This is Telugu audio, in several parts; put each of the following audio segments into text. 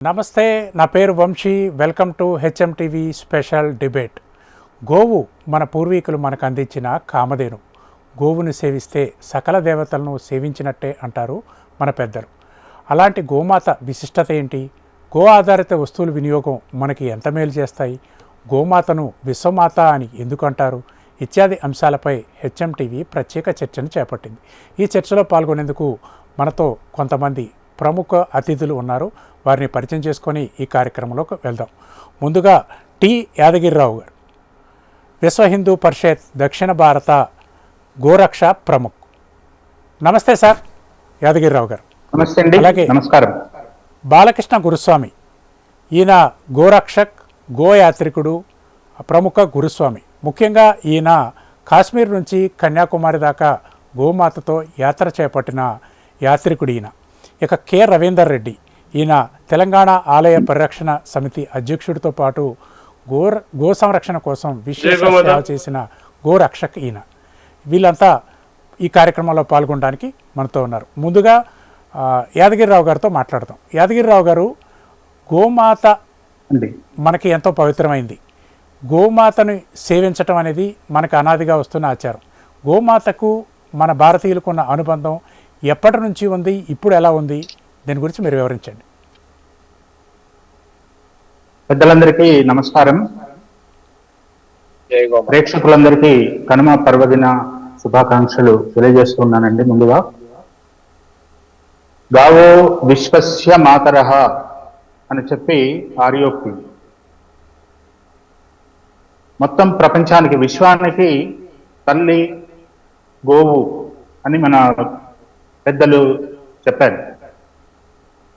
నమస్తే, నా పేరు Vamshi. Welcome to HM TV special debate. గోవు మన పూర్వీకులు మనకు అందించిన కామధేను. గోవును సేవిస్తే సకల దేవతలను సేవించినట్టే అంటారు మన పెద్దలు. అలాంటి గోమాత విశిష్టత ఏంటి? గో ఆధారిత వస్తువుల వినియోగం మనకి ఎంత మేలు చేస్తాయి? గోమాతను విశ్వమాత అని ఎందుకు అంటారు? ఇత్యాది అంశాలపై హెచ్ఎం టీవీ ప్రత్యేక చర్చను చేపట్టింది. ఈ చర్చలో పాల్గొనేందుకు మనతో కొంతమంది ప్రముఖ అతిథులు ఉన్నారు. వారిని పరిచయం చేసుకొని ఈ కార్యక్రమంలోకి వెళ్దాం. ముందుగా టి యాదగిరిరావు గారు, విశ్వ హిందూ పరిషత్ దక్షిణ భారత గోరక్ష ప్రముఖ్. నమస్తే సార్ యాదగిరిరావు గారు. నమస్తే అండి. అలాగే నమస్కారం. బాలకృష్ణ గురుస్వామి, ఈయన గోరక్షక్, గోయాత్రికుడు, ప్రముఖ గురుస్వామి. ముఖ్యంగా ఈయన కాశ్మీర్ నుంచి కన్యాకుమారి దాకా గోమాతతో యాత్ర చేపట్టిన యాత్రికుడు ఈయన. ఇక కె రవీందర్ రెడ్డి, ఈయన తెలంగాణ ఆలయ పరిరక్షణ సమితి అధ్యక్షుడితో పాటు గో సంరక్షణ కోసం విశేష సేవ చేసిన గోరక్షక్ ఈయన. వీళ్ళంతా ఈ కార్యక్రమంలో పాల్గొనడానికి మనతో ఉన్నారు. ముందుగా యాదగిరిరావు గారితో మాట్లాడతాం. యాదగిరిరావు గారు, గోమాత మనకి ఎంతో పవిత్రమైంది. గోమాతను సేవించటం అనేది మనకు అనాదిగా వస్తున్న ఆచారం. గోమాతకు మన భారతీయులకు ఉన్న అనుబంధం ఎప్పటి నుంచి ఉంది, ఇప్పుడు ఎలా ఉంది? దీని గురించి మీరు వివరించండి. పెద్దలందరికీ నమస్కారం. ప్రేక్షకులందరికీ కనుమ పర్వదిన శుభాకాంక్షలు తెలియజేస్తున్నానండి. ముందుగా గావో విశ్వస్య మాతరః అని చెప్పి ఆర్యోక్తి. మొత్తం ప్రపంచానికి, విశ్వానికి తల్లి గోవు అని మన పెద్దలు చెప్పారు.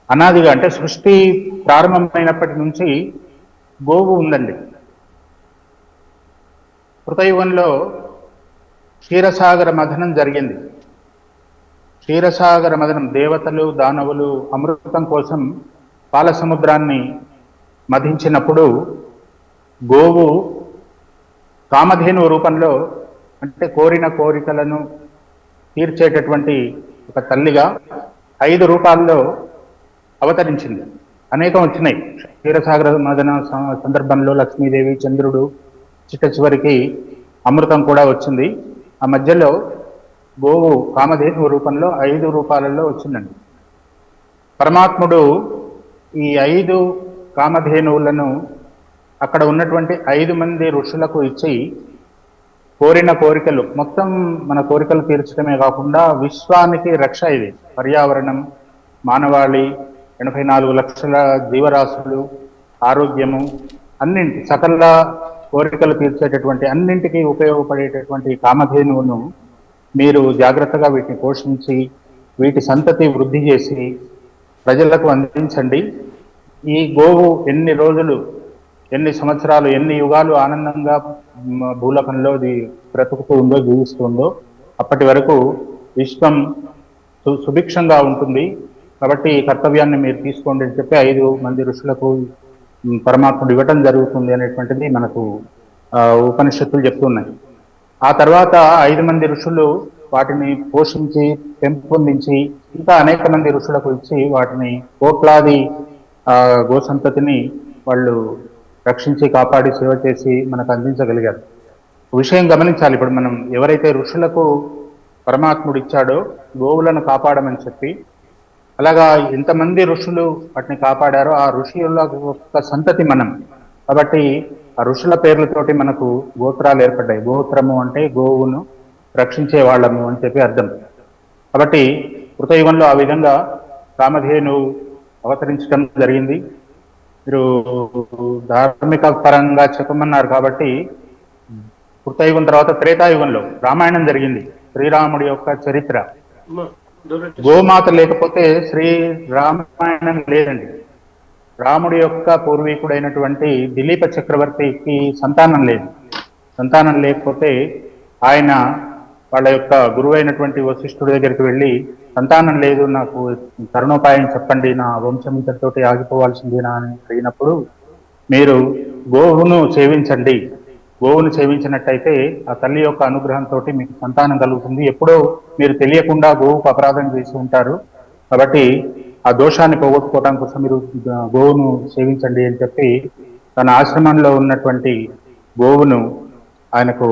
అనాదిగా, అంటే సృష్టి ప్రారంభమైనప్పటి నుంచి గోవు ఉందండి. కృతయుగంలో క్షీరసాగర మథనం జరిగింది. క్షీరసాగర మథనం, దేవతలు దానవులు అమృతం కోసం పాల సముద్రాన్ని మథించినప్పుడు గోవు కామధేను రూపంలో, అంటే కోరిన కోరికలను తీర్చేటటువంటి ఒక తల్లిగా 5 రూపాల్లో అవతరించింది. అనేకం వచ్చినాయి. క్షీరసాగర మదన సందర్భంలో లక్ష్మీదేవి, చంద్రుడు, చిట్ట చివరికి అమృతం కూడా వచ్చింది. ఆ మధ్యలో గోవు కామధేను రూపంలో 5 రూపాలలో వచ్చిందండి. పరమాత్ముడు ఈ 5 కామధేనువులను అక్కడ ఉన్నటువంటి 5 మంది ఋషులకు ఇచ్చి కోరిన కోరికలు, మొత్తం మన కోరికలు తీర్చడమే కాకుండా విశ్వానికి రక్ష. ఇది పర్యావరణం, మానవాళి, 84 లక్షల జీవరాశులు, ఆరోగ్యము, అన్నింటి సకల కోరికలు తీర్చేటటువంటి అన్నింటికీ ఉపయోగపడేటటువంటి కామధేనువును మీరు జాగ్రత్తగా వీటిని పోషించి వీటి సంతతి వృద్ధి చేసి ప్రజలకు అందించండి. ఈ గోవు ఎన్ని రోజులు, ఎన్ని సంవత్సరాలు, ఎన్ని యుగాలు ఆనందంగా భూలోకంలో బ్రతుకుతూ ఉందో, జీవిస్తుందో, అప్పటి వరకు విశ్వం సుభిక్షంగా ఉంటుంది. కాబట్టి ఈ కర్తవ్యాన్ని మీరు తీసుకోండి అని చెప్పి 5 మంది ఋషులకు పరమాత్ముడు ఇవ్వటం జరుగుతుంది అనేటువంటిది మనకు ఉపనిషత్తులు చెప్తున్నాయి. ఆ తర్వాత 5 మంది ఋషులు వాటిని పోషించి పెంపొందించి ఇంకా అనేక మంది ఋషులకు ఇచ్చి వాటిని కోట్లాది గోసంతతిని వాళ్ళు రక్షించి కాపాడి సేవ చేసి మనకు అందించగలిగారు. విషయం గమనించాలి. ఇప్పుడు మనం ఎవరైతే ఋషులకు పరమాత్ముడు ఇచ్చాడో గోవులను కాపాడమని చెప్పి, అలాగా ఎంతమంది ఋషులు వాటిని కాపాడారో ఆ ఋషుల యొక్క సంతతి మనం. కాబట్టి ఆ ఋషుల పేర్లతోటి మనకు గోత్రాలు ఏర్పడ్డాయి. గోత్రము అంటే గోవును రక్షించే వాళ్ళము అని చెప్పి అర్థం. కాబట్టి కృతయుగంలో ఆ విధంగా కామధేను అవతరించడం జరిగింది. మీరు ధార్మిక పరంగా చెప్పమన్నారు కాబట్టి కృతయుగం తర్వాత త్రేతాయుగంలో రామాయణం జరిగింది. శ్రీరాముడి యొక్క చరిత్ర. గోమాత లేకపోతే శ్రీ రామాయణం లేదండి. రాముడి యొక్క పూర్వీకుడైనటువంటి దిలీప చక్రవర్తికి సంతానం లేదు. సంతానం లేకపోతే ఆయన వాళ్ళ యొక్క గురువు అయినటువంటి వశిష్ఠుడి దగ్గరికి వెళ్ళి, సంతానం లేదు, నాకు తరుణోపాయం చెప్పండి, నా వంశం ఇంతటితోటి ఆగిపోవాల్సిందేనా అని అడిగినప్పుడు, మీరు గోవును సేవించండి, గోవును సేవించినట్టయితే ఆ తల్లి యొక్క అనుగ్రహంతో మీకు సంతానం కలుగుతుంది. ఎప్పుడో మీరు తెలియకుండా గోవుకు అపరాధం చేసి ఉంటారు. కాబట్టి ఆ దోషాన్ని పోగొట్టుకోవడం కోసం మీరు గోవును సేవించండి అని చెప్పి తన ఆశ్రమంలో ఉన్నటువంటి గోవును ఆయనకు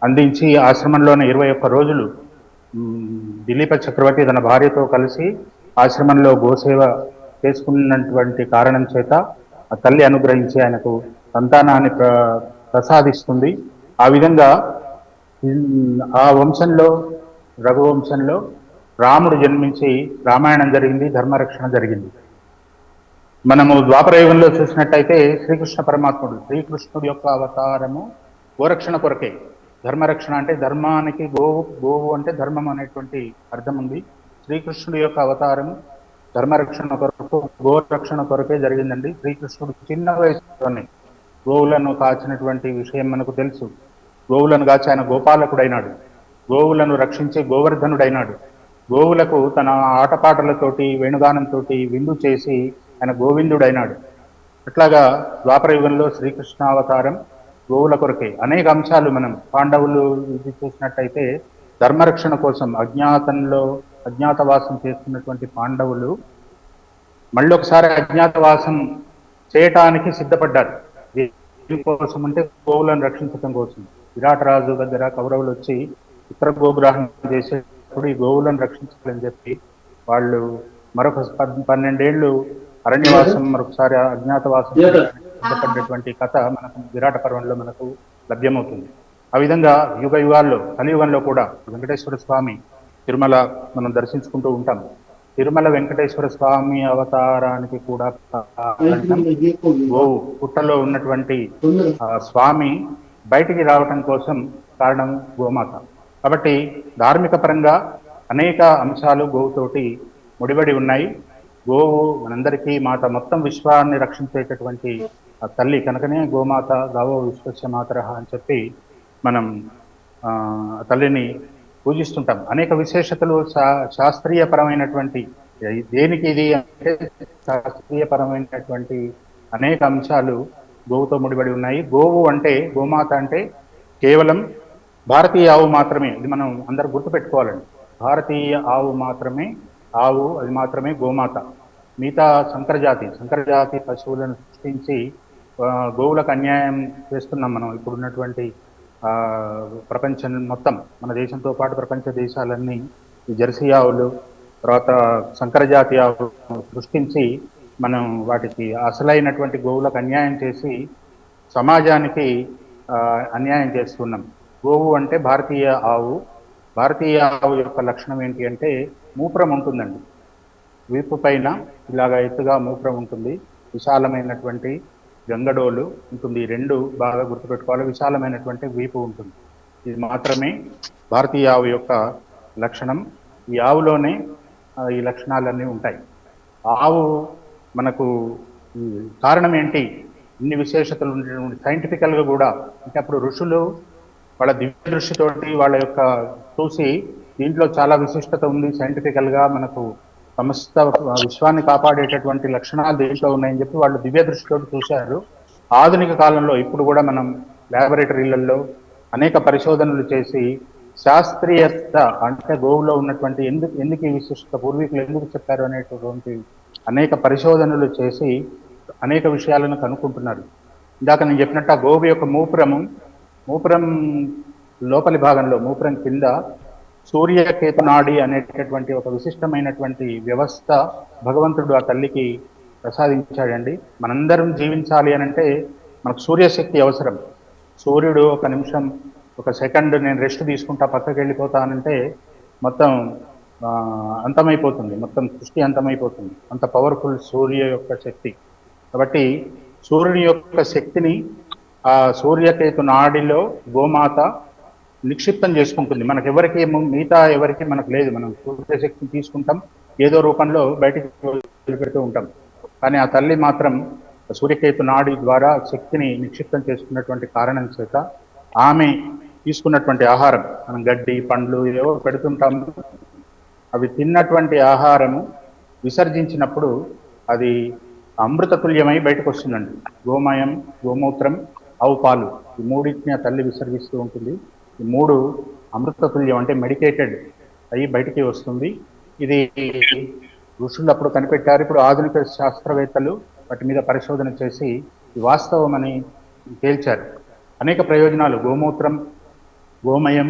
అందించి ఆశ్రమంలోనే 21 రోజులు దిలీప చక్రవర్తి తన భార్యతో కలిసి ఆశ్రమంలో గోసేవ చేసుకున్నటువంటి కారణం చేత ఆ తల్లి అనుగ్రహించి ఆయనకు సంతానాన్ని ప్రసాదిస్తుంది. ఆ విధంగా ఆ వంశంలో రఘువంశంలో రాముడు జన్మించి రామాయణం జరిగింది, ధర్మరక్షణ జరిగింది. మనము ద్వాపరయుగంలో చూసినట్టయితే శ్రీకృష్ణ పరమాత్ముడు, శ్రీకృష్ణుడి యొక్క అవతారము గోరక్షణ కొరకే. ధర్మరక్షణ అంటే ధర్మానికి గోవు అంటే ధర్మం అనేటువంటి అర్థం ఉంది. శ్రీకృష్ణుడి యొక్క అవతారం ధర్మరక్షణ కొరకు, గోరక్షణ కొరకే జరిగిందండి. శ్రీకృష్ణుడు చిన్న వయసులోనే గోవులను కాచినటువంటి విషయం మనకు తెలుసు. గోవులను కాచి ఆయన గోపాలకుడైనాడు, గోవులను రక్షించే గోవర్ధనుడైనాడు. గోవులకు తన ఆటపాటలతోటి వేణుగానంతో విందు చేసి ఆయన గోవిందుడైనాడు. అట్లాగా ద్వాపర యుగంలో శ్రీకృష్ణావతారం గోవుల కొరకే. అనేక అంశాలు మనం పాండవులు ఇది చూసినట్టయితే ధర్మరక్షణ కోసం అజ్ఞాతవాసం చేస్తున్నటువంటి పాండవులు మళ్ళీ ఒకసారి అజ్ఞాతవాసం చేయటానికి సిద్ధపడ్డారు. కోసం అంటే గోవులను రక్షించడం కోసం. విరాటరాజు దగ్గర కౌరవులు వచ్చి ఉత్తర గోగ్రహణం చేసేటప్పుడు ఈ గోవులను రక్షించాలని చెప్పి వాళ్ళు మరొక 12 ఏళ్ళు అరణ్యవాసం, మరొకసారి అజ్ఞాతవాసం సిద్ధపడ్డటువంటి కథ మనకు విరాట పర్వంలో మనకు లభ్యమవుతుంది. ఆ విధంగా యుగ యుగాల్లో కలియుగంలో కూడా వెంకటేశ్వర స్వామి తిరుమల మనం దర్శించుకుంటూ ఉంటాం. తిరుమల వెంకటేశ్వర స్వామి అవతారానికి కూడా గోవు, పుట్టలో ఉన్నటువంటి స్వామి బయటికి రావటం కోసం కారణం గోమాత. కాబట్టి ధార్మిక పరంగా అనేక అంశాలు గోవుతోటి ముడిపడి ఉన్నాయి. గోవు మనందరికీ మాత, మొత్తం విశ్వాన్ని రక్షించేటటువంటి తల్లి కనుకనే గోమాత గావో విశ్వస్య మాతరః అని చెప్పి మనం తల్లిని పూజిస్తుంటాం. అనేక విశేషతలు శాస్త్రీయపరమైనటువంటి, దేనికి ఇది అంటే శాస్త్రీయపరమైనటువంటి అనేక అంశాలు గోవుతో ముడిపడి ఉన్నాయి. గోవు అంటే, గోమాత అంటే కేవలం భారతీయ ఆవు మాత్రమే. ఇది మనం అందరూ గుర్తుపెట్టుకోవాలండి. భారతీయ ఆవు మాత్రమే ఆవు, అది మాత్రమే గోమాత. మిగతా సంకరజాతి పశువులను సృష్టించి గోవులకు అన్యాయం చేస్తున్నాం మనం. ఇప్పుడున్నటువంటి ప్రపంచం మొత్తం, మన దేశంతో పాటు ప్రపంచ దేశాలన్నీ ఈ జెర్సీ ఆవులు, తర్వాత సంకరజాతి ఆవులు సృష్టించి మనం వాటికి అసలైనటువంటి గోవులకు అన్యాయం చేసి సమాజానికి అన్యాయం చేస్తున్నాం. గోవు అంటే భారతీయ ఆవు. భారతీయ ఆవు యొక్క లక్షణం ఏంటి అంటే మూత్రం ఉంటుందండి. వీపు పైన ఇలాగా ఎత్తుగా మూత్రం ఉంటుంది, విశాలమైనటువంటి గంగడోలు ఉంటుంది. ఈ రెండు బాగా గుర్తుపెట్టుకోవాలి. విశాలమైనటువంటి వీపు ఉంటుంది. ఇది మాత్రమే భారతీయ ఆవు యొక్క లక్షణం. ఈ ఆవులోనే ఈ లక్షణాలన్నీ ఉంటాయి. ఆవు మనకు కారణం ఏంటి, ఇన్ని విశేషతలు ఉండేటువంటి సైంటిఫికల్గా కూడా అంటే అప్పుడు ఋషులు వాళ్ళ దివ్య దృష్టితోటి వాళ్ళ యొక్క చూసి దీంట్లో చాలా విశిష్టత ఉంది, సైంటిఫికల్గా మనకు సమస్త విశ్వాన్ని కాపాడేటటువంటి లక్షణాలు దీంట్లో ఉన్నాయని చెప్పి వాళ్ళు దివ్య దృష్టితో చూశారు. ఆధునిక కాలంలో ఇప్పుడు కూడా మనం ల్యాబొరేటరీలలో అనేక పరిశోధనలు చేసి శాస్త్రీయత అంటే గోవులో ఉన్నటువంటి ఎందుకు ఈ విశిష్టత, పూర్వీకులు ఎందుకు చెప్పారు అనేటటువంటి అనేక పరిశోధనలు చేసి అనేక విషయాలను కనుక్కుంటున్నారు. ఇందాక నేను చెప్పినట్టు ఆ గోవు యొక్క మూపురం లోపలి భాగంలో, మూపురం కింద సూర్యకేతు నాడి అనేటటువంటి ఒక విశిష్టమైనటువంటి వ్యవస్థ భగవంతుడు ఆ తల్లికి ప్రసాదించాడండి. మనందరం జీవించాలి అనంటే మనకు సూర్యశక్తి అవసరం. సూర్యుడు ఒక నిమిషం, ఒక సెకండ్ నేను రెస్ట్ తీసుకుంటా, పక్కకి వెళ్ళిపోతానంటే మొత్తం అంతమైపోతుంది, మొత్తం సృష్టి అంతమైపోతుంది. అంత పవర్ఫుల్ సూర్య యొక్క శక్తి. కాబట్టి సూర్యుని యొక్క శక్తిని ఆ సూర్యకేతు నాడిలో గోమాత నిక్షిప్తం చేసుకుంటుంది. మనకు ఎవరికి, మిగతా ఎవరికి మనకు లేదు. మనం సూర్యశక్తిని తీసుకుంటాం, ఏదో రూపంలో బయటికి వదిలిపెడుతూ ఉంటాం. కానీ ఆ తల్లి మాత్రం సూర్యకేతు నాడి ద్వారా శక్తిని నిక్షిప్తం చేసుకున్నటువంటి కారణం చేత ఆమె తీసుకున్నటువంటి ఆహారం, మనం గడ్డి, పండ్లు ఏవో పెడుతుంటాము, అవి తిన్నటువంటి ఆహారము విసర్జించినప్పుడు అది అమృతతుల్యమై బయటకు వస్తుందండి. గోమయం, గోమూత్రం, ఆవు పాలు, ఈ మూడింటిని ఆ తల్లి విసర్జిస్తూ ఉంటుంది. ఈ మూడు అమృతతుల్యం అంటే మెడికేటెడ్ అయ్యి బయటికి వస్తుంది. ఇది ఋషులు అప్పుడు కనిపెట్టారు. ఇప్పుడు ఆధునిక శాస్త్రవేత్తలు వాటి మీద పరిశోధన చేసి ఇది వాస్తవమని తేల్చారు. అనేక ప్రయోజనాలు గోమూత్రం, గోమయం,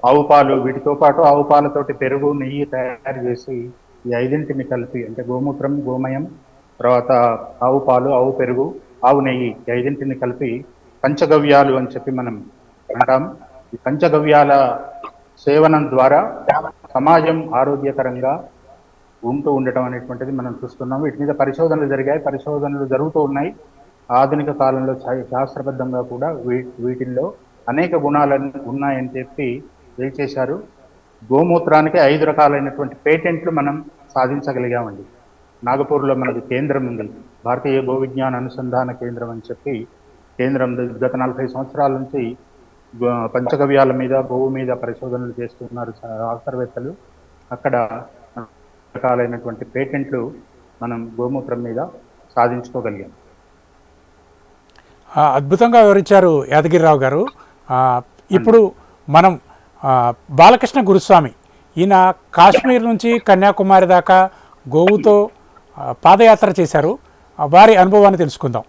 ఆవు పాలు, వీటితో పాటు ఆవు పాలతోటి పెరుగు, నెయ్యి తయారు చేసి ఈ ఐదింటిని కలిపి అంటే గోమూత్రం, గోమయం, తర్వాత ఆవు పాలు, ఆవు పెరుగు, ఆవు నెయ్యి, ఈ ఐదింటిని కలిపి పంచగవ్యాలు అని చెప్పి మనం అంటాం. ఈ పంచగవ్యాల సేవనం ద్వారా సమాజం ఆరోగ్యకరంగా ఉంటూ ఉండటం అనేటువంటిది మనం చూస్తున్నాం. వీటి మీద పరిశోధనలు జరిగాయి, పరిశోధనలు జరుగుతూ ఉన్నాయి. ఆధునిక కాలంలో శాస్త్రబద్ధంగా కూడా వీటిల్లో అనేక గుణాలు ఉన్నాయని చెప్పి తెలియచేశారు. గోమూత్రానికి 5 రకాలైనటువంటి పేటెంట్లు మనం సాధించగలిగామండి. నాగపూర్లో మనకు కేంద్రం ఉంది, భారతీయ గో విజ్ఞాన అనుసంధాన కేంద్రం అని చెప్పి కేంద్రం గత 40 సంవత్సరాల నుంచి పంచగవ్యాల మీద, గోవు మీద పరిశోధనలు చేస్తున్నారు శాస్త్రవేత్తలు. అక్కడ రకాలైనటువంటి పేటెంట్లు మనం గోమూత్రం మీద సాధించుకోగలిగాం. అద్భుతంగా వివరించారు యాదగిరిరావు గారు. ఇప్పుడు మనం బాలకృష్ణ గురుస్వామి, ఈయన కాశ్మీర్ నుంచి కన్యాకుమారి దాకా గోవుతో పాదయాత్ర చేశారు. వారి అనుభవాన్ని తెలుసుకుందాం.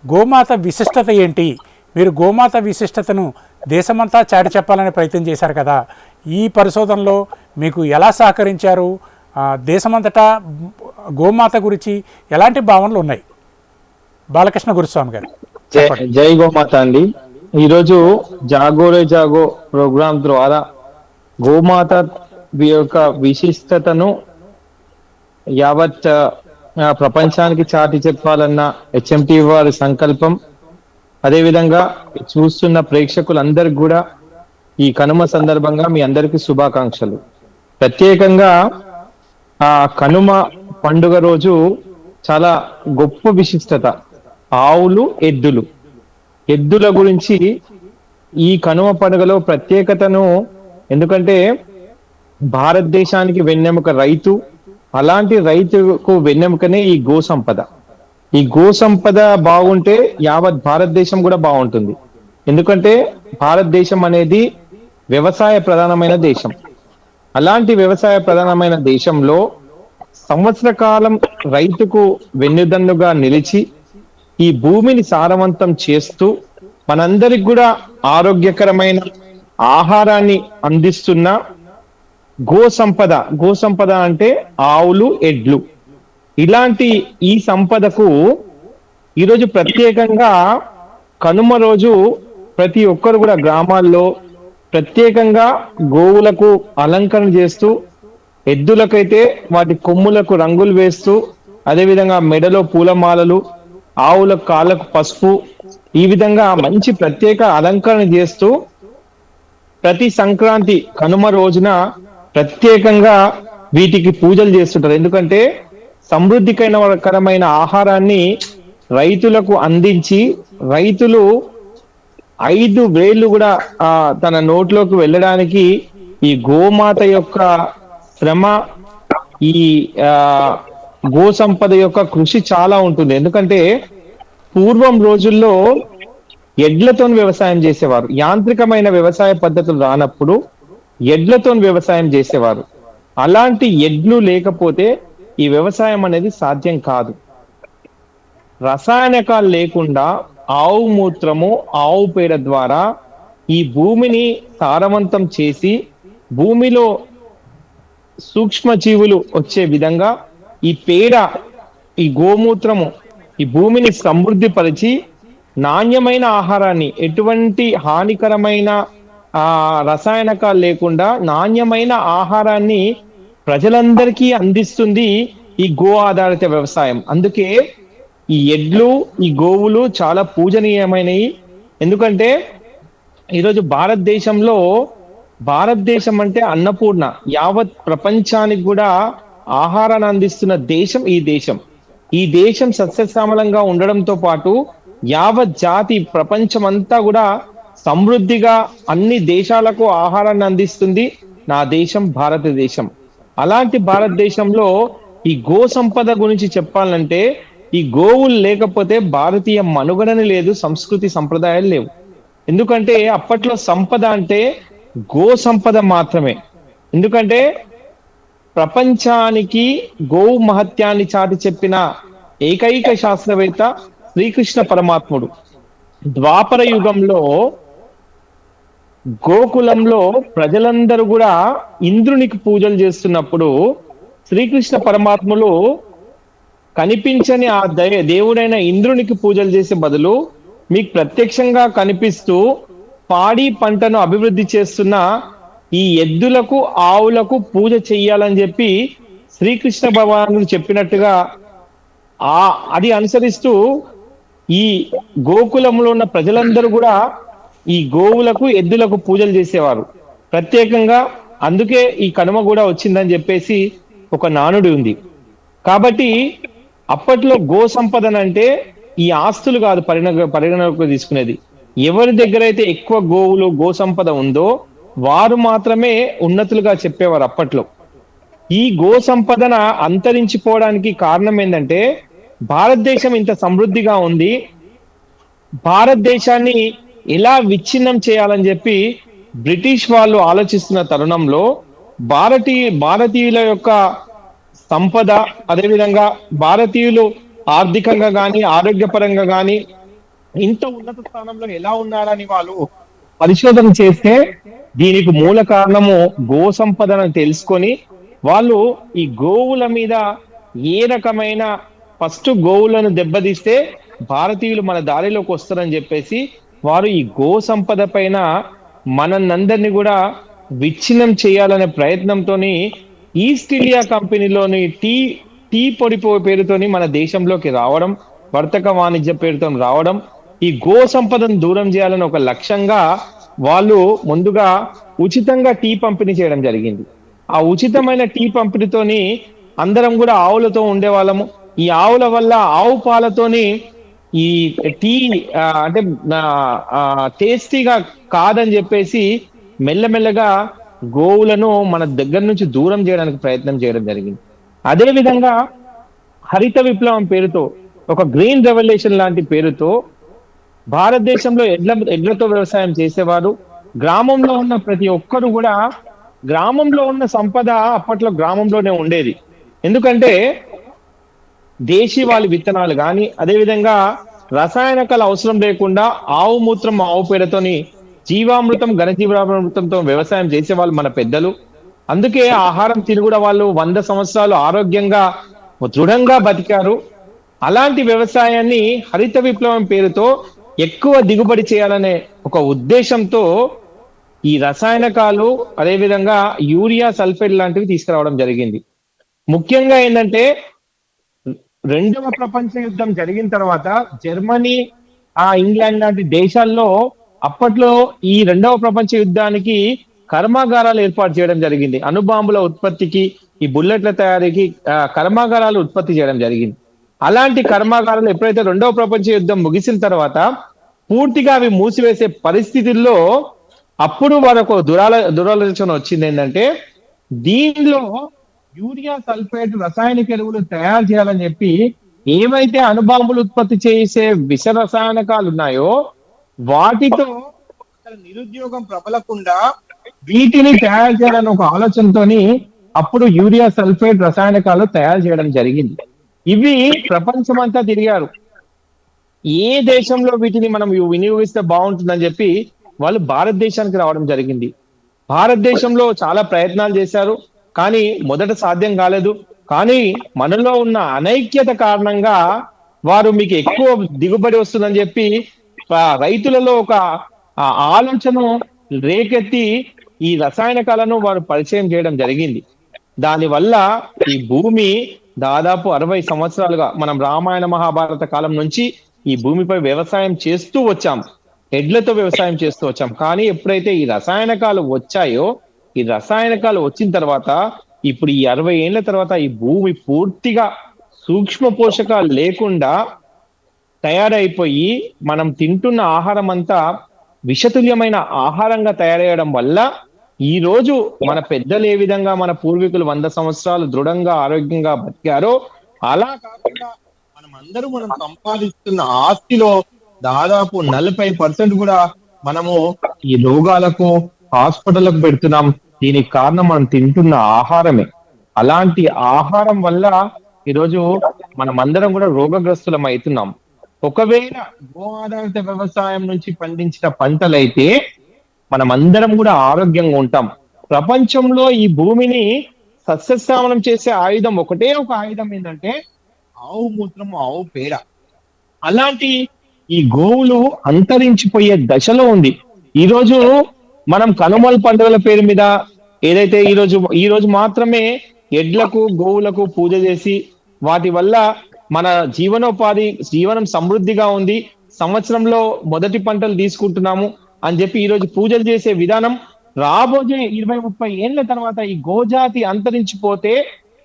గోమాత విశిష్టత ఏంటి? మీరు గోమాత విశిష్టతను దేశమంతా చాటి చెప్పాలనే ప్రయత్నం చేశారు కదా, ఈ పరిశోధనలో మీకు ఎలా సహకరించారు? దేశమంతటా గోమాత గురించి ఎలాంటి భావనలు ఉన్నాయి? బాలకృష్ణ గురుస్వామి గారు. జై గోమాత అండి. ఈరోజు జాగోరే జాగో ప్రోగ్రాం ద్వారా గోమాత యొక్క విశిష్టతను యావత్ ప్రపంచానికి చాటి చెప్పాలన్న హెచ్ఎంటి వారి సంకల్పం. అదేవిధంగా చూస్తున్న ప్రేక్షకులందరికీ కూడా ఈ కనుమ సందర్భంగా మీ అందరికీ శుభాకాంక్షలు. ప్రత్యేకంగా ఆ కనుమ పండుగ రోజు చాలా గొప్ప విశిష్టత. ఆవులు, ఎద్దుల గురించి ఈ కనుమ పండుగలో ప్రత్యేకతను, ఎందుకంటే భారతదేశానికి వెన్నెముక రైతు. అలాంటి రైతుకు వెన్నెముకనే ఈ గో సంపద. ఈ గో సంపద బాగుంటే యావత్ భారతదేశం కూడా బాగుంటుంది. ఎందుకంటే భారతదేశం అనేది వ్యవసాయ ప్రధానమైన దేశం. అలాంటి వ్యవసాయ ప్రధానమైన దేశంలో సంవత్సర కాలం రైతుకు వెన్నుదన్నుగా నిలిచి ఈ భూమిని సారవంతం చేస్తూ మనందరికి కూడా ఆరోగ్యకరమైన ఆహారాన్ని అందిస్తున్న గో సంపద అంటే ఆవులు, ఎడ్లు. ఇలాంటి ఈ సంపదకు ఈరోజు ప్రత్యేకంగా కనుమ రోజు ప్రతి ఒక్కరు కూడా గ్రామాల్లో ప్రత్యేకంగా గోవులకు అలంకరణ చేస్తూ, ఎద్దులకైతే వాటి కొమ్ములకు రంగులు వేస్తూ, అదేవిధంగా మెడలో పూలమాలలు, ఆవుల కాళ్ళకు పసుపు, ఈ విధంగా మంచి ప్రత్యేక అలంకరణ చేస్తూ ప్రతి సంక్రాంతి కనుమ రోజున ప్రత్యేకంగా వీటికి పూజలు చేస్తుంటారు. ఎందుకంటే సమృద్ధికరమైన ఆహారాన్ని రైతులకు అందించి రైతులు 5 వేళ్ళు కూడా తన నోట్లోకి వెళ్ళడానికి ఈ గోమాత యొక్క శ్రమ, ఈ గో సంపద యొక్క కృషి చాలా ఉంటుంది. ఎందుకంటే పూర్వం రోజుల్లో ఎడ్లతో వ్యవసాయం చేసేవారు. యాంత్రికమైన వ్యవసాయ పద్ధతులు రానప్పుడు ఎడ్లతో వ్యవసాయం చేసేవారు. అలాంటి ఎడ్లు లేకపోతే ఈ వ్యవసాయం అనేది సాధ్యం కాదు. రసాయనికాలు లేకుండా ఆవు మూత్రము, ఆవు పేడ ద్వారా ఈ భూమిని సారవంతం చేసి భూమిలో సూక్ష్మ జీవులు వచ్చే విధంగా ఈ పేడ, ఈ గోమూత్రము ఈ భూమిని సమృద్ధి పరిచి నాణ్యమైన ఆహారాన్ని, ఎటువంటి హానికరమైన రసాయనికాలు లేకుండా నాణ్యమైన ఆహారాన్ని ప్రజలందరికీ అందిస్తుంది ఈ గో ఆధారిత వ్యవసాయం. అందుకే ఈ ఎడ్లు, ఈ గోవులు చాలా పూజనీయమైనవి. ఎందుకంటే ఈరోజు భారతదేశం అంటే అన్నపూర్ణ, యావత్ ప్రపంచానికి కూడా ఆహారాన్ని అందిస్తున్న దేశం ఈ దేశం సస్యశ్యామలంగా ఉండడంతో పాటు యావత్ జాతి ప్రపంచమంతా కూడా సమృద్ధిగా అన్ని దేశాలకు ఆహారాన్ని అందిస్తుంది నా దేశం భారతదేశం. అలాంటి భారతదేశంలో ఈ గో సంపద గురించి చెప్పాలంటే ఈ గోవులు లేకపోతే భారతీయ మనుగడని లేదు, సంస్కృతి సంప్రదాయాలు లేవు. ఎందుకంటే అప్పట్లో సంపద అంటే గో సంపద మాత్రమే. ఎందుకంటే ప్రపంచానికి గోవు మహత్యాన్ని చాటి చెప్పిన ఏకైక శాస్త్రవేత్త శ్రీకృష్ణ పరమాత్ముడు. ద్వాపర యుగంలో గోకులంలో ప్రజలందరూ కూడా ఇంద్రునికి పూజలు చేస్తున్నప్పుడు శ్రీకృష్ణ పరమాత్ములు కనిపించని ఆ దేవుడైన ఇంద్రునికి పూజలు చేసే బదులు మీకు ప్రత్యక్షంగా కనిపిస్తూ పాడి పంటను అభివృద్ధి చేస్తున్న ఈ ఎద్దులకు ఆవులకు పూజ చెయ్యాలని చెప్పి శ్రీకృష్ణ భగవానుడు చెప్పినట్టుగా అది అనుసరిస్తూ ఈ గోకులంలో ఉన్న ప్రజలందరూ కూడా ఈ గోవులకు ఎద్దులకు పూజలు చేసేవారు ప్రత్యేకంగా. అందుకే ఈ కనుమ కూడా వచ్చిందని చెప్పేసి ఒక నానుడి ఉంది. కాబట్టి అప్పట్లో గో సంపదన అంటే ఈ ఆస్తులు కాదు పరిగణలోకి తీసుకునేది. ఎవరి దగ్గర అయితే ఎక్కువ గోవులు గో సంపద ఉందో వారు మాత్రమే ఉన్నతులుగా చెప్పేవారు అప్పట్లో. ఈ గో సంపదన అంతరించిపోవడానికి కారణం ఏంటంటే భారతదేశం ఇంత సమృద్ధిగా ఉంది, భారతదేశాన్ని ఎలా విచ్ఛిన్నం చేయాలని చెప్పి బ్రిటిష్ వాళ్ళు ఆలోచిస్తున్న తరుణంలో భారతీయుల యొక్క సంపద, అదేవిధంగా భారతీయులు ఆర్థికంగా కానీ ఆరోగ్యపరంగా కానీ ఇంత ఉన్నత స్థానంలో ఎలా ఉన్నారని వాళ్ళు పరిశోధన చేస్తే దీనికి మూల కారణము గో సంపదను తెలుసుకొని వాళ్ళు ఈ గోవుల మీద ఏ రకమైన ఫస్ట్ గోవులను దెబ్బతీస్తే భారతీయులు మన దారిలోకి వస్తారని చెప్పేసి వారు ఈ గో సంపద పైన మనందరినీ కూడా విచ్ఛిన్నం చేయాలనే ప్రయత్నంతో ఈస్ట్ ఇండియా కంపెనీలోని టీ పొడి పేరుతోని మన దేశంలోకి రావడం, వర్తక వాణిజ్య పేరుతో రావడం, ఈ గో సంపదను దూరం చేయాలని ఒక లక్ష్యంగా వాళ్ళు ముందుగా ఉచితంగా టీ పంపిణీ చేయడం జరిగింది. ఆ ఉచితమైన టీ పంపిణీతోని అందరం కూడా ఆవులతో ఉండేవాళ్ళము. ఈ ఆవుల వల్ల ఆవు పాలతోని ఈ టీ అంటే టేస్టీగా కాదని చెప్పేసి మెల్లమెల్లగా గోవులను మన దగ్గర నుంచి దూరం చేయడానికి ప్రయత్నం చేయడం జరిగింది. అదే విధంగా హరిత విప్లవం పేరుతో ఒక గ్రీన్ రెవల్యూషన్ లాంటి పేరుతో భారతదేశంలో ఎడ్లతో వ్యవసాయం చేసేవారు. గ్రామంలో ఉన్న ప్రతి ఒక్కరు కూడా గ్రామంలో ఉన్న సంపద అప్పట్లో గ్రామంలోనే ఉండేది. ఎందుకంటే దేశీవాళి విత్తనాలు కానీ అదేవిధంగా రసాయనికాల అవసరం లేకుండా ఆవు మూత్రం ఆవు పేడతోని జీవామృతం ఘనజీవామృతంతో వ్యవసాయం చేసేవాళ్ళు మన పెద్దలు. అందుకే ఆహారం తిని కూడా వాళ్ళు 100 సంవత్సరాలు ఆరోగ్యంగా దృఢంగా బతికారు. అలాంటి వ్యవసాయాన్ని హరిత విప్లవం పేరుతో ఎక్కువ దిగుబడి చేయాలనే ఒక ఉద్దేశంతో ఈ రసాయనకాలు అదేవిధంగా యూరియా సల్ఫేట్ లాంటివి తీసుకురావడం జరిగింది. ముఖ్యంగా ఏంటంటే రెండవ ప్రపంచ యుద్ధం జరిగిన తర్వాత జర్మనీ ఇంగ్లాండ్ లాంటి దేశాల్లో అప్పట్లో ఈ రెండవ ప్రపంచ యుద్ధానికి కర్మాగారాలు ఏర్పాటు చేయడం జరిగింది. అణుబాంబుల ఉత్పత్తికి, ఈ బుల్లెట్ల తయారీకి కర్మాగారాలు ఉత్పత్తి చేయడం జరిగింది. అలాంటి కర్మాగారాలు ఎప్పుడైతే రెండవ ప్రపంచ యుద్ధం ముగిసిన తర్వాత పూర్తిగా అవి మూసివేసే పరిస్థితుల్లో అప్పుడు వారికి దురాలోచన వచ్చింది. ఏంటంటే దీనిలో యూరియా సల్ఫేట్ రసాయనిక ఎరువులు తయారు చేయాలని చెప్పి ఏవైతే అణుబాంబులు ఉత్పత్తి చేసే విష రసాయనకాలు ఉన్నాయో వాటితో నిరుద్యోగం ప్రబలకుండా వీటిని తయారు చేయాలని ఒక ఆలోచనతోని అప్పుడు యూరియా సల్ఫేట్ రసాయనకాలు తయారు చేయడం జరిగింది. ఇవి ప్రపంచమంతా తిరిగారు. ఏ దేశంలో వీటిని మనం వినియోగిస్తే బాగుంటుందని చెప్పి వాళ్ళు భారతదేశానికి రావడం జరిగింది. భారతదేశంలో చాలా ప్రయత్నాలు చేశారు, కానీ మొదట సాధ్యం కాలేదు. కానీ మనలో ఉన్న అనైక్యత కారణంగా వారు మీకు ఎక్కువ దిగుబడి వస్తుందని చెప్పి రైతులలో ఒక ఆలోచన రేకెత్తి ఈ రసాయనికాలను వారు పరిచయం చేయడం జరిగింది. దానివల్ల ఈ భూమి దాదాపు 60 సంవత్సరాలుగా మనం రామాయణ మహాభారత కాలం నుంచి ఈ భూమిపై వ్యవసాయం చేస్తూ వచ్చాం, ఎడ్లతో వ్యవసాయం చేస్తూ వచ్చాం. కానీ ఎప్పుడైతే ఈ రసాయనికాలు వచ్చాయో, ఈ రసాయనికాలు వచ్చిన తర్వాత ఇప్పుడు ఈ 60 ఏళ్ల తర్వాత ఈ భూమి పూర్తిగా సూక్ష్మ పోషకాలు లేకుండా తయారైపోయి మనం తింటున్న ఆహారం అంతా విషతుల్యమైన ఆహారంగా తయారయ్యడం వల్ల ఈ రోజు మన పెద్దలు ఏ విధంగా మన పూర్వీకులు 100 సంవత్సరాలు దృఢంగా ఆరోగ్యంగా బతికారో అలా కాకుండా మనం సంపాదిస్తున్న ఆస్తిలో దాదాపు 40% కూడా మనము ఈ రోగాలకు హాస్పిటల్లకు పెడుతున్నాం. దీనికి కారణం మనం తింటున్న ఆహారమే. అలాంటి ఆహారం వల్ల ఈరోజు మనమందరం కూడా రోగగ్రస్తులం అవుతున్నాం. ఒకవేళ గో ఆధారిత వ్యవసాయం నుంచి పండించిన పంటలైతే మనమందరం కూడా ఆరోగ్యంగా ఉంటాం. ప్రపంచంలో ఈ భూమిని సస్యశ్యామలం చేసే ఆయుధం ఒకటే ఒక ఆయుధం ఏంటంటే ఆవు మూత్రం, ఆవు పేడ. అలాంటి ఈ గోవులు అంతరించిపోయే దశలో ఉంది. ఈ రోజు మనం కనుమల పండుగల పేరు మీద ఏదైతే ఈ రోజు మాత్రమే ఎడ్లకు గోవులకు పూజ చేసి వాటి వల్ల మన జీవనం సమృద్ధిగా ఉంది, సంవత్సరంలో మొదటి పంటలు తీసుకుంటున్నాము అని చెప్పి ఈ రోజు పూజలు చేసే విధానం రాబోయే 20-30 ఏళ్ల తర్వాత ఈ గోజాతి అంతరించిపోతే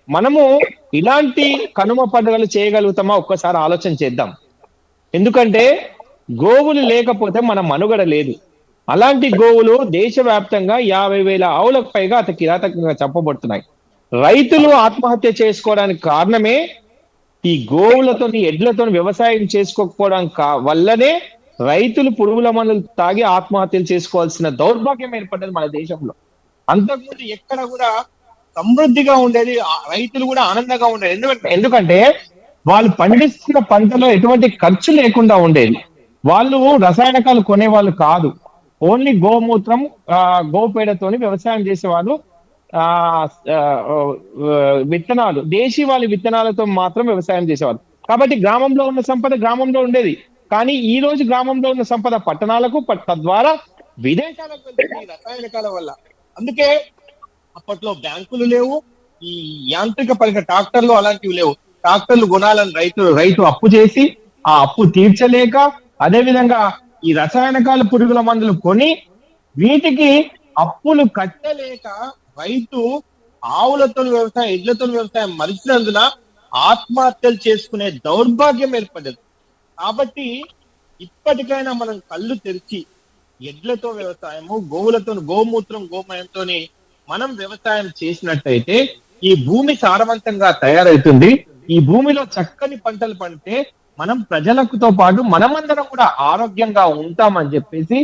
మనము ఇలాంటి కనుమ పండుగలు చేయగలుగుతామా ఒక్కసారి ఆలోచన చేద్దాం. ఎందుకంటే గోవులు లేకపోతే మన మనుగడ లేదు. అలాంటి గోవులు దేశవ్యాప్తంగా 50,000 ఆవులకు పైగా అతి కిరాతకంగా చంపబడుతున్నాయి. రైతులు ఆత్మహత్య చేసుకోవడానికి కారణమే ఈ గోవులతోని ఎడ్లతోని వ్యవసాయం చేసుకోకపోవడం వల్లనే రైతులు పురుగుల మందులు తాగి ఆత్మహత్యలు చేసుకోవాల్సిన దౌర్భాగ్యం ఏర్పడ్డది మన దేశంలో. అంతకుముందు ఎక్కడ కూడా సమృద్ధిగా ఉండేది, రైతులు కూడా ఆనందంగా ఉండేది. ఎందుకంటే వాళ్ళు పండిస్తున్న పంటలో ఎటువంటి ఖర్చు లేకుండా ఉండేది. వాళ్ళు రసాయనకాలు కొనేవాళ్ళు కాదు, ఓన్లీ గోమూత్రం గోపేడతోని వ్యవసాయం చేసేవాళ్ళు. ఆ విత్తనాలు దేశీవాళి విత్తనాలతో మాత్రం వ్యవసాయం చేసేవాళ్ళు. కాబట్టి గ్రామంలో ఉన్న సంపద గ్రామంలో ఉండేది. కానీ ఈ రోజు గ్రామంలో ఉన్న సంపద పట్టణాలకు, తద్వారా విదేశాలకు వెళ్తుంది రసాయనకాల వల్ల. అందుకే అప్పట్లో బ్యాంకులు లేవు, ఈ యాంత్రిక పరికర ట్రాక్టర్లు అలాంటివి లేవు. ట్రాక్టర్లు కొనాలని రైతు అప్పు చేసి ఆ అప్పు తీర్చలేక, అదే విధంగా ఈ రసాయనకాల పురుగుల మందులు కొని వీటికి అప్పులు కట్టలేక రైతు ఆవులతో వ్యవసాయం, ఎడ్లతో వ్యవసాయం మరిచినందున ఆత్మహత్యలు చేసుకునే దౌర్భాగ్యం ఏర్పడ్డది. కాబట్టి ఇప్పటికైనా మనం కళ్ళు తెరిచి ఎడ్లతో వ్యవసాయము, గోవులతో, గోమూత్రం గోమయంతో మనం వ్యవసాయం చేసినట్టయితే ఈ భూమి సారవంతంగా తయారవుతుంది. ఈ భూమిలో చక్కని పంటలు పండితే మనం ప్రజలకుతో పాటు మనమందరం కూడా ఆరోగ్యంగా ఉంటామని చెప్పేసి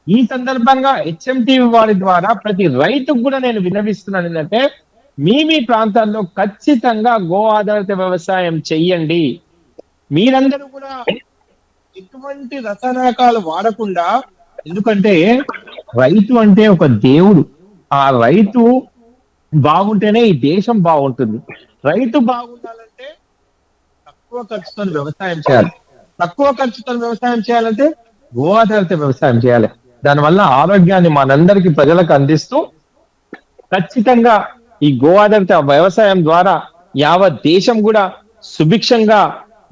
ఈ సందర్భంగా హెచ్ఎంటీవీ వారి ద్వారా ప్రతి రైతుకు కూడా నేను విన్నవిస్తున్నాను ఏంటంటే, మీ ప్రాంతాల్లో ఖచ్చితంగా గో ఆధారిత వ్యవసాయం చెయ్యండి. మీరందరూ కూడా ఎటువంటి రసాయనాలు వాడకుండా, ఎందుకంటే రైతు అంటే ఒక దేవుడు. ఆ రైతు బాగుంటేనే ఈ దేశం బాగుంటుంది. రైతు బాగుండాలంటే తక్కువ ఖర్చుతో వ్యవసాయం చేయాలి. తక్కువ ఖర్చుతో వ్యవసాయం చేయాలంటే గో ఆధారిత వ్యవసాయం చేయాలి. దానివల్ల ఆరోగ్యాన్ని మనందరికీ ప్రజలకు అందిస్తూ ఖచ్చితంగా ఈ గో ఆధారిత వ్యవసాయం ద్వారా యావత్ దేశం కూడా సుభిక్షంగా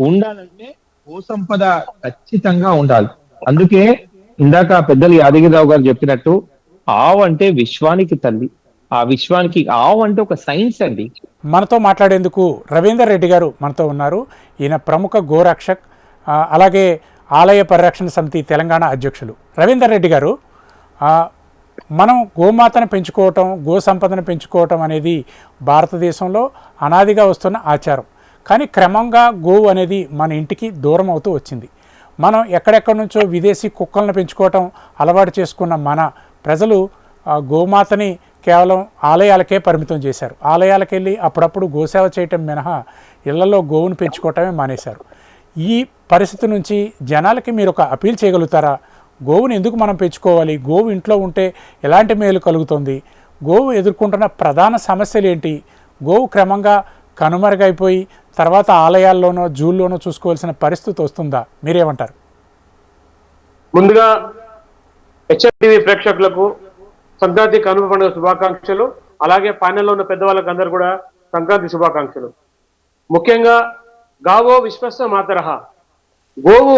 ఉండాలంటే గో సంపద ఖచ్చితంగా ఉండాలి. అందుకే ఇందాక పెద్దలు యాదగిరిరావు గారు చెప్పినట్టు ఆవు అంటే విశ్వానికి తల్లి. ఆ విశ్వానికి ఆవు అంటే ఒక సైన్స్ అండి. మనతో మాట్లాడేందుకు రవీందర్ రెడ్డి గారు మనతో ఉన్నారు. ఈయన ప్రముఖ గోరక్షక్, అలాగే ఆలయ పరిరక్షణ సమితి తెలంగాణ అధ్యక్షులు. రవీందర్ రెడ్డి గారు, మనం గోమాతను పెంచుకోవటం, గో సంపదను పెంచుకోవటం అనేది భారతదేశంలో అనాదిగా వస్తున్న ఆచారం. కానీ క్రమంగా గోవు అనేది మన ఇంటికి దూరం అవుతూ వచ్చింది. మనం ఎక్కడెక్కడి నుంచో విదేశీ కుక్కలను పెంచుకోవటం అలవాటు చేసుకున్న మన ప్రజలు గోమాతని కేవలం ఆలయాలకే పరిమితం చేశారు. ఆలయాలకు వెళ్ళి అప్పుడప్పుడు గోసేవ చేయటం మినహా ఇళ్లలో గోవును పెంచుకోవటమే మానేశారు. ఈ పరిస్థితి నుంచి జనాలకి మీరు ఒక అపీల్ చేయగలుగుతారా? గోవును ఎందుకు మనం పెంచుకోవాలి? గోవు ఇంట్లో ఉంటే ఎలాంటి మేలు కలుగుతుంది? గోవు ఎదుర్కొంటున్న ప్రధాన సమస్యలు ఏంటి? గోవు క్రమంగా కనుమరుగైపోయి తర్వాత ఆలయాల్లోనో జూల్లోనో చూసుకోవాల్సిన పరిస్థితి వస్తుందా? మీరేమంటారు? ముందుగా హెచ్ఎంటీవీ ప్రేక్షకులకు సంక్రాంతి కనుమ పండుగ శుభాకాంక్షలు. అలాగే ప్యానెల్లో ఉన్న పెద్దవాళ్ళకి అందరూ కూడా సంక్రాంతి శుభాకాంక్షలు. ముఖ్యంగా గావో విశ్వస్య మాతరహ, గోవు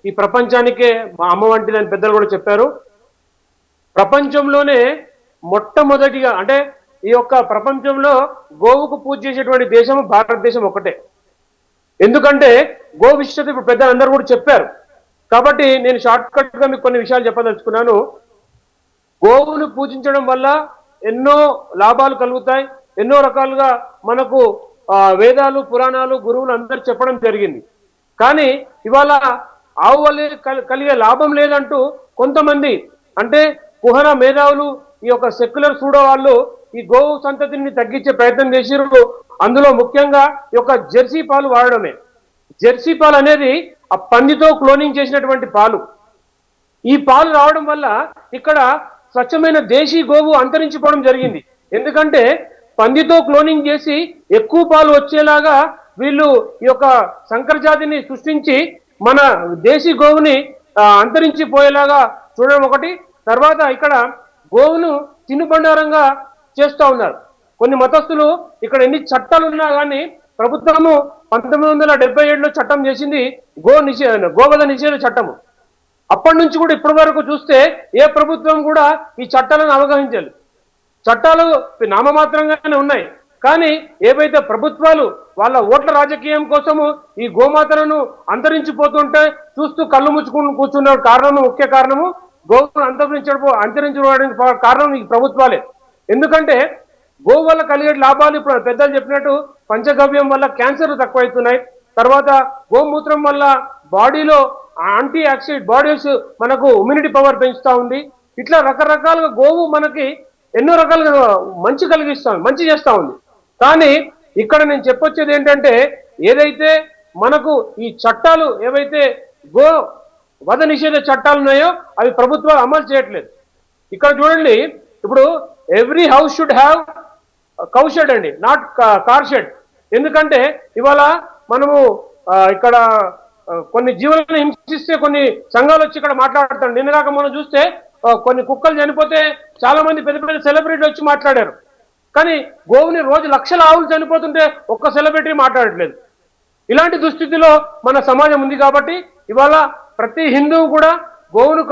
ఈ ప్రపంచానికే మా అమ్మ వంటిదని పెద్దలు కూడా చెప్పారు. ప్రపంచంలోనే మొట్టమొదటిగా, అంటే ఈ యొక్క ప్రపంచంలో గోవుకు పూజ చేసేటువంటి దేశం భారతదేశం ఒకటే. ఎందుకంటే గో విశిష్టత ఇప్పుడు పెద్దలు అందరూ కూడా చెప్పారు. కాబట్టి నేను షార్ట్ కట్ గా మీకు కొన్ని విషయాలు చెప్పదలుచుకున్నాను. గోవును పూజించడం వల్ల ఎన్నో లాభాలు కలుగుతాయి. ఎన్నో రకాలుగా మనకు వేదాలు, పురాణాలు, గురువులు అందరూ చెప్పడం జరిగింది. కానీ ఇవాళ ఆవు వల్ల కలిగే లాభం లేదంటూ కొంతమంది, అంటే కుహన మేధావులు, ఈ యొక్క సెక్యులర్ సూడో వాళ్ళు ఈ గోవు సంతతిని తగ్గించే ప్రయత్నం చేసిర్రు. అందులో ముఖ్యంగా ఈ యొక్క జెర్సీ పాలు వాడడమే. జెర్సీ పాలు అనేది ఆ పందితో క్లోనింగ్ చేసినటువంటి పాలు. ఈ పాలు రావడం వల్ల ఇక్కడ స్వచ్ఛమైన దేశీ గోవు అంతరించిపోవడం జరిగింది. ఎందుకంటే పందితో క్లోనింగ్ చేసి ఎక్కువ పాలు వచ్చేలాగా వీళ్ళు ఈ యొక్క సంకర జాతిని సృష్టించి మన దేశీ గోవుని అంతరించిపోయేలాగా చూడడం ఒకటి. తర్వాత ఇక్కడ గోవును తినుబండారంగా చేస్తూ ఉన్నారు కొన్ని మతస్థులు. ఇక్కడ ఎన్ని చట్టాలు ఉన్నా కానీ ప్రభుత్వము 1977లో చట్టం చేసింది గోవధ నిషేధ చట్టము. అప్పటి నుంచి కూడా ఇప్పటి వరకు చూస్తే ఏ ప్రభుత్వం కూడా ఈ చట్టాలను అవగాహించాలి. చట్టాలు నామమాత్రంగానే ఉన్నాయి, కానీ ఏవైతే ప్రభుత్వాలు వాళ్ళ ఓట్ల రాజకీయం కోసము ఈ గోమాతలను అంతరించిపోతుంటే చూస్తూ కళ్ళు ముచ్చుకుని కూర్చున్న కారణము, ముఖ్య కారణము గోవును అంతరించడానికి కారణం ఈ ప్రభుత్వాలే. ఎందుకంటే గోవు వల్ల కలిగే లాభాలు ఇప్పుడు పెద్దలు చెప్పినట్టు పంచగవ్యం వల్ల క్యాన్సర్ తక్కువవుతున్నాయి. తర్వాత గోమూత్రం వల్ల బాడీలో యాంటీ ఆక్సిడెంట్ బాడీస్ మనకు ఇమ్యూనిటీ పవర్ పెంచుతా ఉంది. ఇట్లా రకరకాలుగా గోవు మనకి ఎన్నో రకాలుగా మంచి చేస్తా ఉంది. కానీ ఇక్కడ నేను చెప్పొచ్చేది ఏంటంటే ఏదైతే మనకు ఈ చట్టాలు ఏవైతే గో వధ నిషేధ చట్టాలు ఉన్నాయో అవి ప్రభుత్వాలు అమలు చేయట్లేదు. ఇక్కడ చూడండి, ఇప్పుడు every house should have cow shed అండి, నాట్ కార్ షెడ్. ఎందుకంటే ఇవాళ మనము ఇక్కడ కొన్ని జీవులను హింసిస్తే కొన్ని సంఘాలు వచ్చి ఇక్కడ మాట్లాడతారు. నిన్నగాక మనం చూస్తే కొన్ని కుక్కలు చనిపోతే చాలా మంది పెద్ద పెద్ద సెలబ్రిటీలు వచ్చి మాట్లాడారు. కానీ గోవుని రోజు లక్షల ఆవులు చనిపోతుంటే ఒక్క సెలబ్రిటీ మాట్లాడట్లేదు. ఇలాంటి దుస్థితిలో మన సమాజం ఉంది. కాబట్టి ఇవాళ ప్రతి హిందువు కూడా గోవును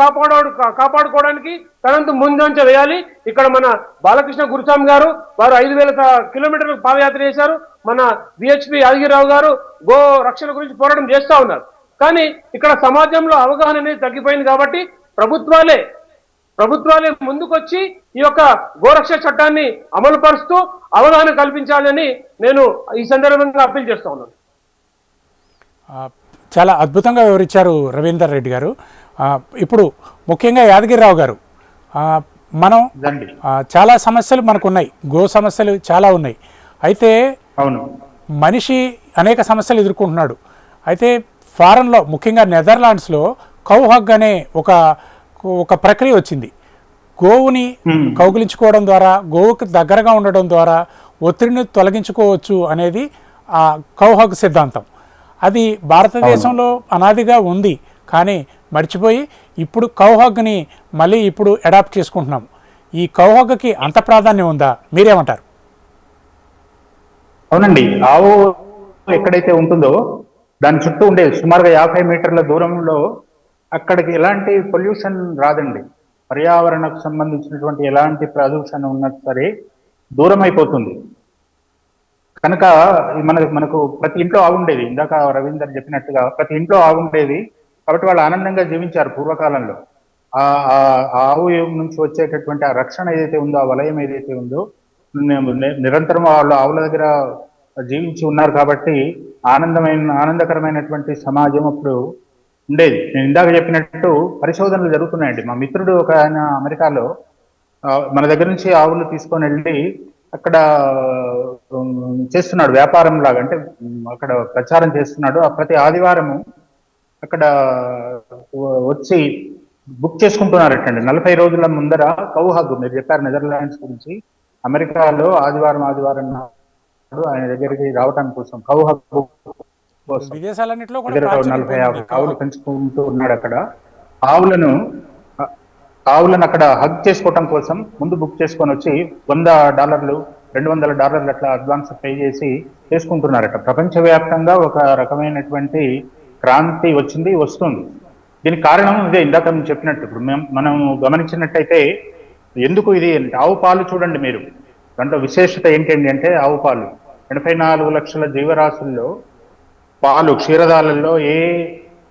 కాపాడుకోవడానికి తనంత ముందంచ వేయాలి. ఇక్కడ మన బాలకృష్ణ గురుస్వామి గారు వారు 5,000 కిలోమీటర్లు పాదయాత్ర చేశారు. మన విహెచ్పి యాదగిరిరావు గారు గో రక్షణ గురించి పోరాటం చేస్తూ ఉన్నారు. కానీ ఇక్కడ సమాజంలో అవగాహన అనేది తగ్గిపోయింది. కాబట్టి ప్రభుత్వాలే ముందుకొచ్చి ఈ యొక్క గోరక్ష చట్టాన్ని అమలు పరుస్తూ అవగాహన కల్పించాలని నేను ఈ సందర్భంగా అప్పీల్ చేస్తూ ఉన్నాను. చాలా అద్భుతంగా వివరించారు రవీందర్ రెడ్డి గారు. ఇప్పుడు ముఖ్యంగా యాదగిరిరావు గారు, మనం చాలా సమస్యలు మనకున్నాయి, గో సమస్యలు చాలా ఉన్నాయి. అయితే మనిషి అనేక సమస్యలు ఎదుర్కొంటున్నాడు. అయితే ఫారెన్లో ముఖ్యంగా నెదర్లాండ్స్లో కౌ హగ్ అనే ఒక ప్రక్రియ వచ్చింది. గోవుని కౌగిలించుకోవడం ద్వారా, గోవుకి దగ్గరగా ఉండడం ద్వారా ఒత్తిడిని తొలగించుకోవచ్చు అనేది ఆ కౌ హగ్ సిద్ధాంతం. అది భారతదేశంలో అనాదిగా ఉంది, కానీ మర్చిపోయి ఇప్పుడు కౌ హగ్ని మళ్ళీ ఇప్పుడు అడాప్ట్ చేసుకుంటున్నాం. ఈ కౌ హగ్కి అంత ప్రాధాన్యం ఉందా? మీరేమంటారు? అవునండి, ఆవు ఎక్కడైతే ఉంటుందో దాని చుట్టూ ఉండే సుమారుగా 50 మీటర్ల దూరంలో అక్కడికి ఎలాంటి పొల్యూషన్ రాదండి. పర్యావరణకు సంబంధించినటువంటి ఎలాంటి ప్రదూషణ ఉన్నా సరే దూరం అయిపోతుంది. కనుక మనకు ప్రతి ఇంట్లో ఆవుండేది. ఇందాక రవీందర్ చెప్పినట్టుగా ప్రతి ఇంట్లో ఆవుండేది. కాబట్టి వాళ్ళు ఆనందంగా జీవించారు పూర్వకాలంలో. ఆ ఆవు నుంచి వచ్చేటటువంటి ఆ రక్షణ ఏదైతే ఉందో, ఆ వలయం ఏదైతే ఉందో, నిరంతరం వాళ్ళు ఆవుల దగ్గర జీవించి ఉన్నారు. కాబట్టి ఆనందకరమైనటువంటి సమాజం అప్పుడు ఉండేది. నేను ఇందాక చెప్పినట్టు పరిశోధనలు జరుగుతున్నాయండి. మా మిత్రుడు ఒక ఆయన అమెరికాలో మన దగ్గర నుంచి ఆవులు తీసుకొని వెళ్ళి అక్కడ చేస్తున్నాడు, వ్యాపారం లాగా. అంటే అక్కడ ప్రచారం చేస్తున్నాడు. ప్రతి ఆదివారము అక్కడ వచ్చి బుక్ చేసుకుంటున్నారటండి. 40 రోజుల ముందర కౌ హగ్, మీరు చెప్పారు నెదర్లాండ్స్ గురించి, అమెరికాలో ఆదివారం ఆయన దగ్గరికి రావటం కోసం కౌ హగ్ కోసం 40-50 ఆవులు పెంచుకుంటూ ఉన్నాడు. అక్కడ ఆవులను అక్కడ హగ్ చేసుకోవటం కోసం ముందు బుక్ చేసుకొని వచ్చి $100, $200 అట్లా అడ్వాన్స్ పే చేసి చేసుకుంటున్నారట. ప్రపంచవ్యాప్తంగా ఒక రకమైనటువంటి క్రాంతి వస్తుంది. దీనికి కారణం ఇదే, ఇందాక మేము చెప్పినట్టు. ఇప్పుడు మనం గమనించినట్టయితే ఎందుకు ఇది అంటే, ఆవు పాలు చూడండి మీరు. దాంట్లో విశేషత ఏంటండి అంటే, ఆవు పాలు 84 లక్షల జీవరాశుల్లో పాలు, క్షీరదాలలో ఏ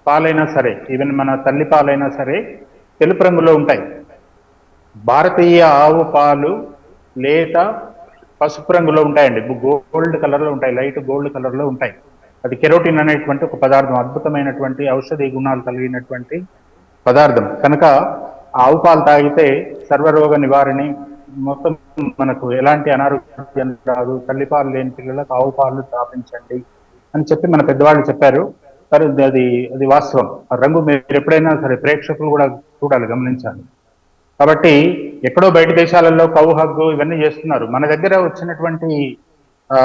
పాలైనా సరే, ఈవెన్ మన తల్లి పాలైనా సరే తెలుపు రంగులో ఉంటాయి. భారతీయ ఆవు పాలు లేత పసుపు రంగులో ఉంటాయండి. గోల్డ్ కలర్లో ఉంటాయి, లైట్ గోల్డ్ కలర్లో ఉంటాయి. అది కెరోటిన్ అనేటువంటి ఒక పదార్థం, అద్భుతమైనటువంటి ఔషధి గుణాలు కలిగినటువంటి పదార్థం. కనుక ఆవు పాలు తాగితే సర్వరోగ నివారణి మొత్తం మనకు ఎలాంటి అనారోగ్యం రాదు, తల్లిపాలు లేని పిల్లలకు ఆవు పాలు తాపించండి అని చెప్పి మన పెద్దవాళ్ళు చెప్పారు. సరే, అది అది వాస్తవం. ఆ రంగు మీరు ఎప్పుడైనా సరే ప్రేక్షకులు కూడా చూడాలి, గమనించాలి. కాబట్టి ఎక్కడో బయట దేశాలలో కౌ హగ్గు ఇవన్నీ చేస్తున్నారు. మన దగ్గర వచ్చినటువంటి ఆ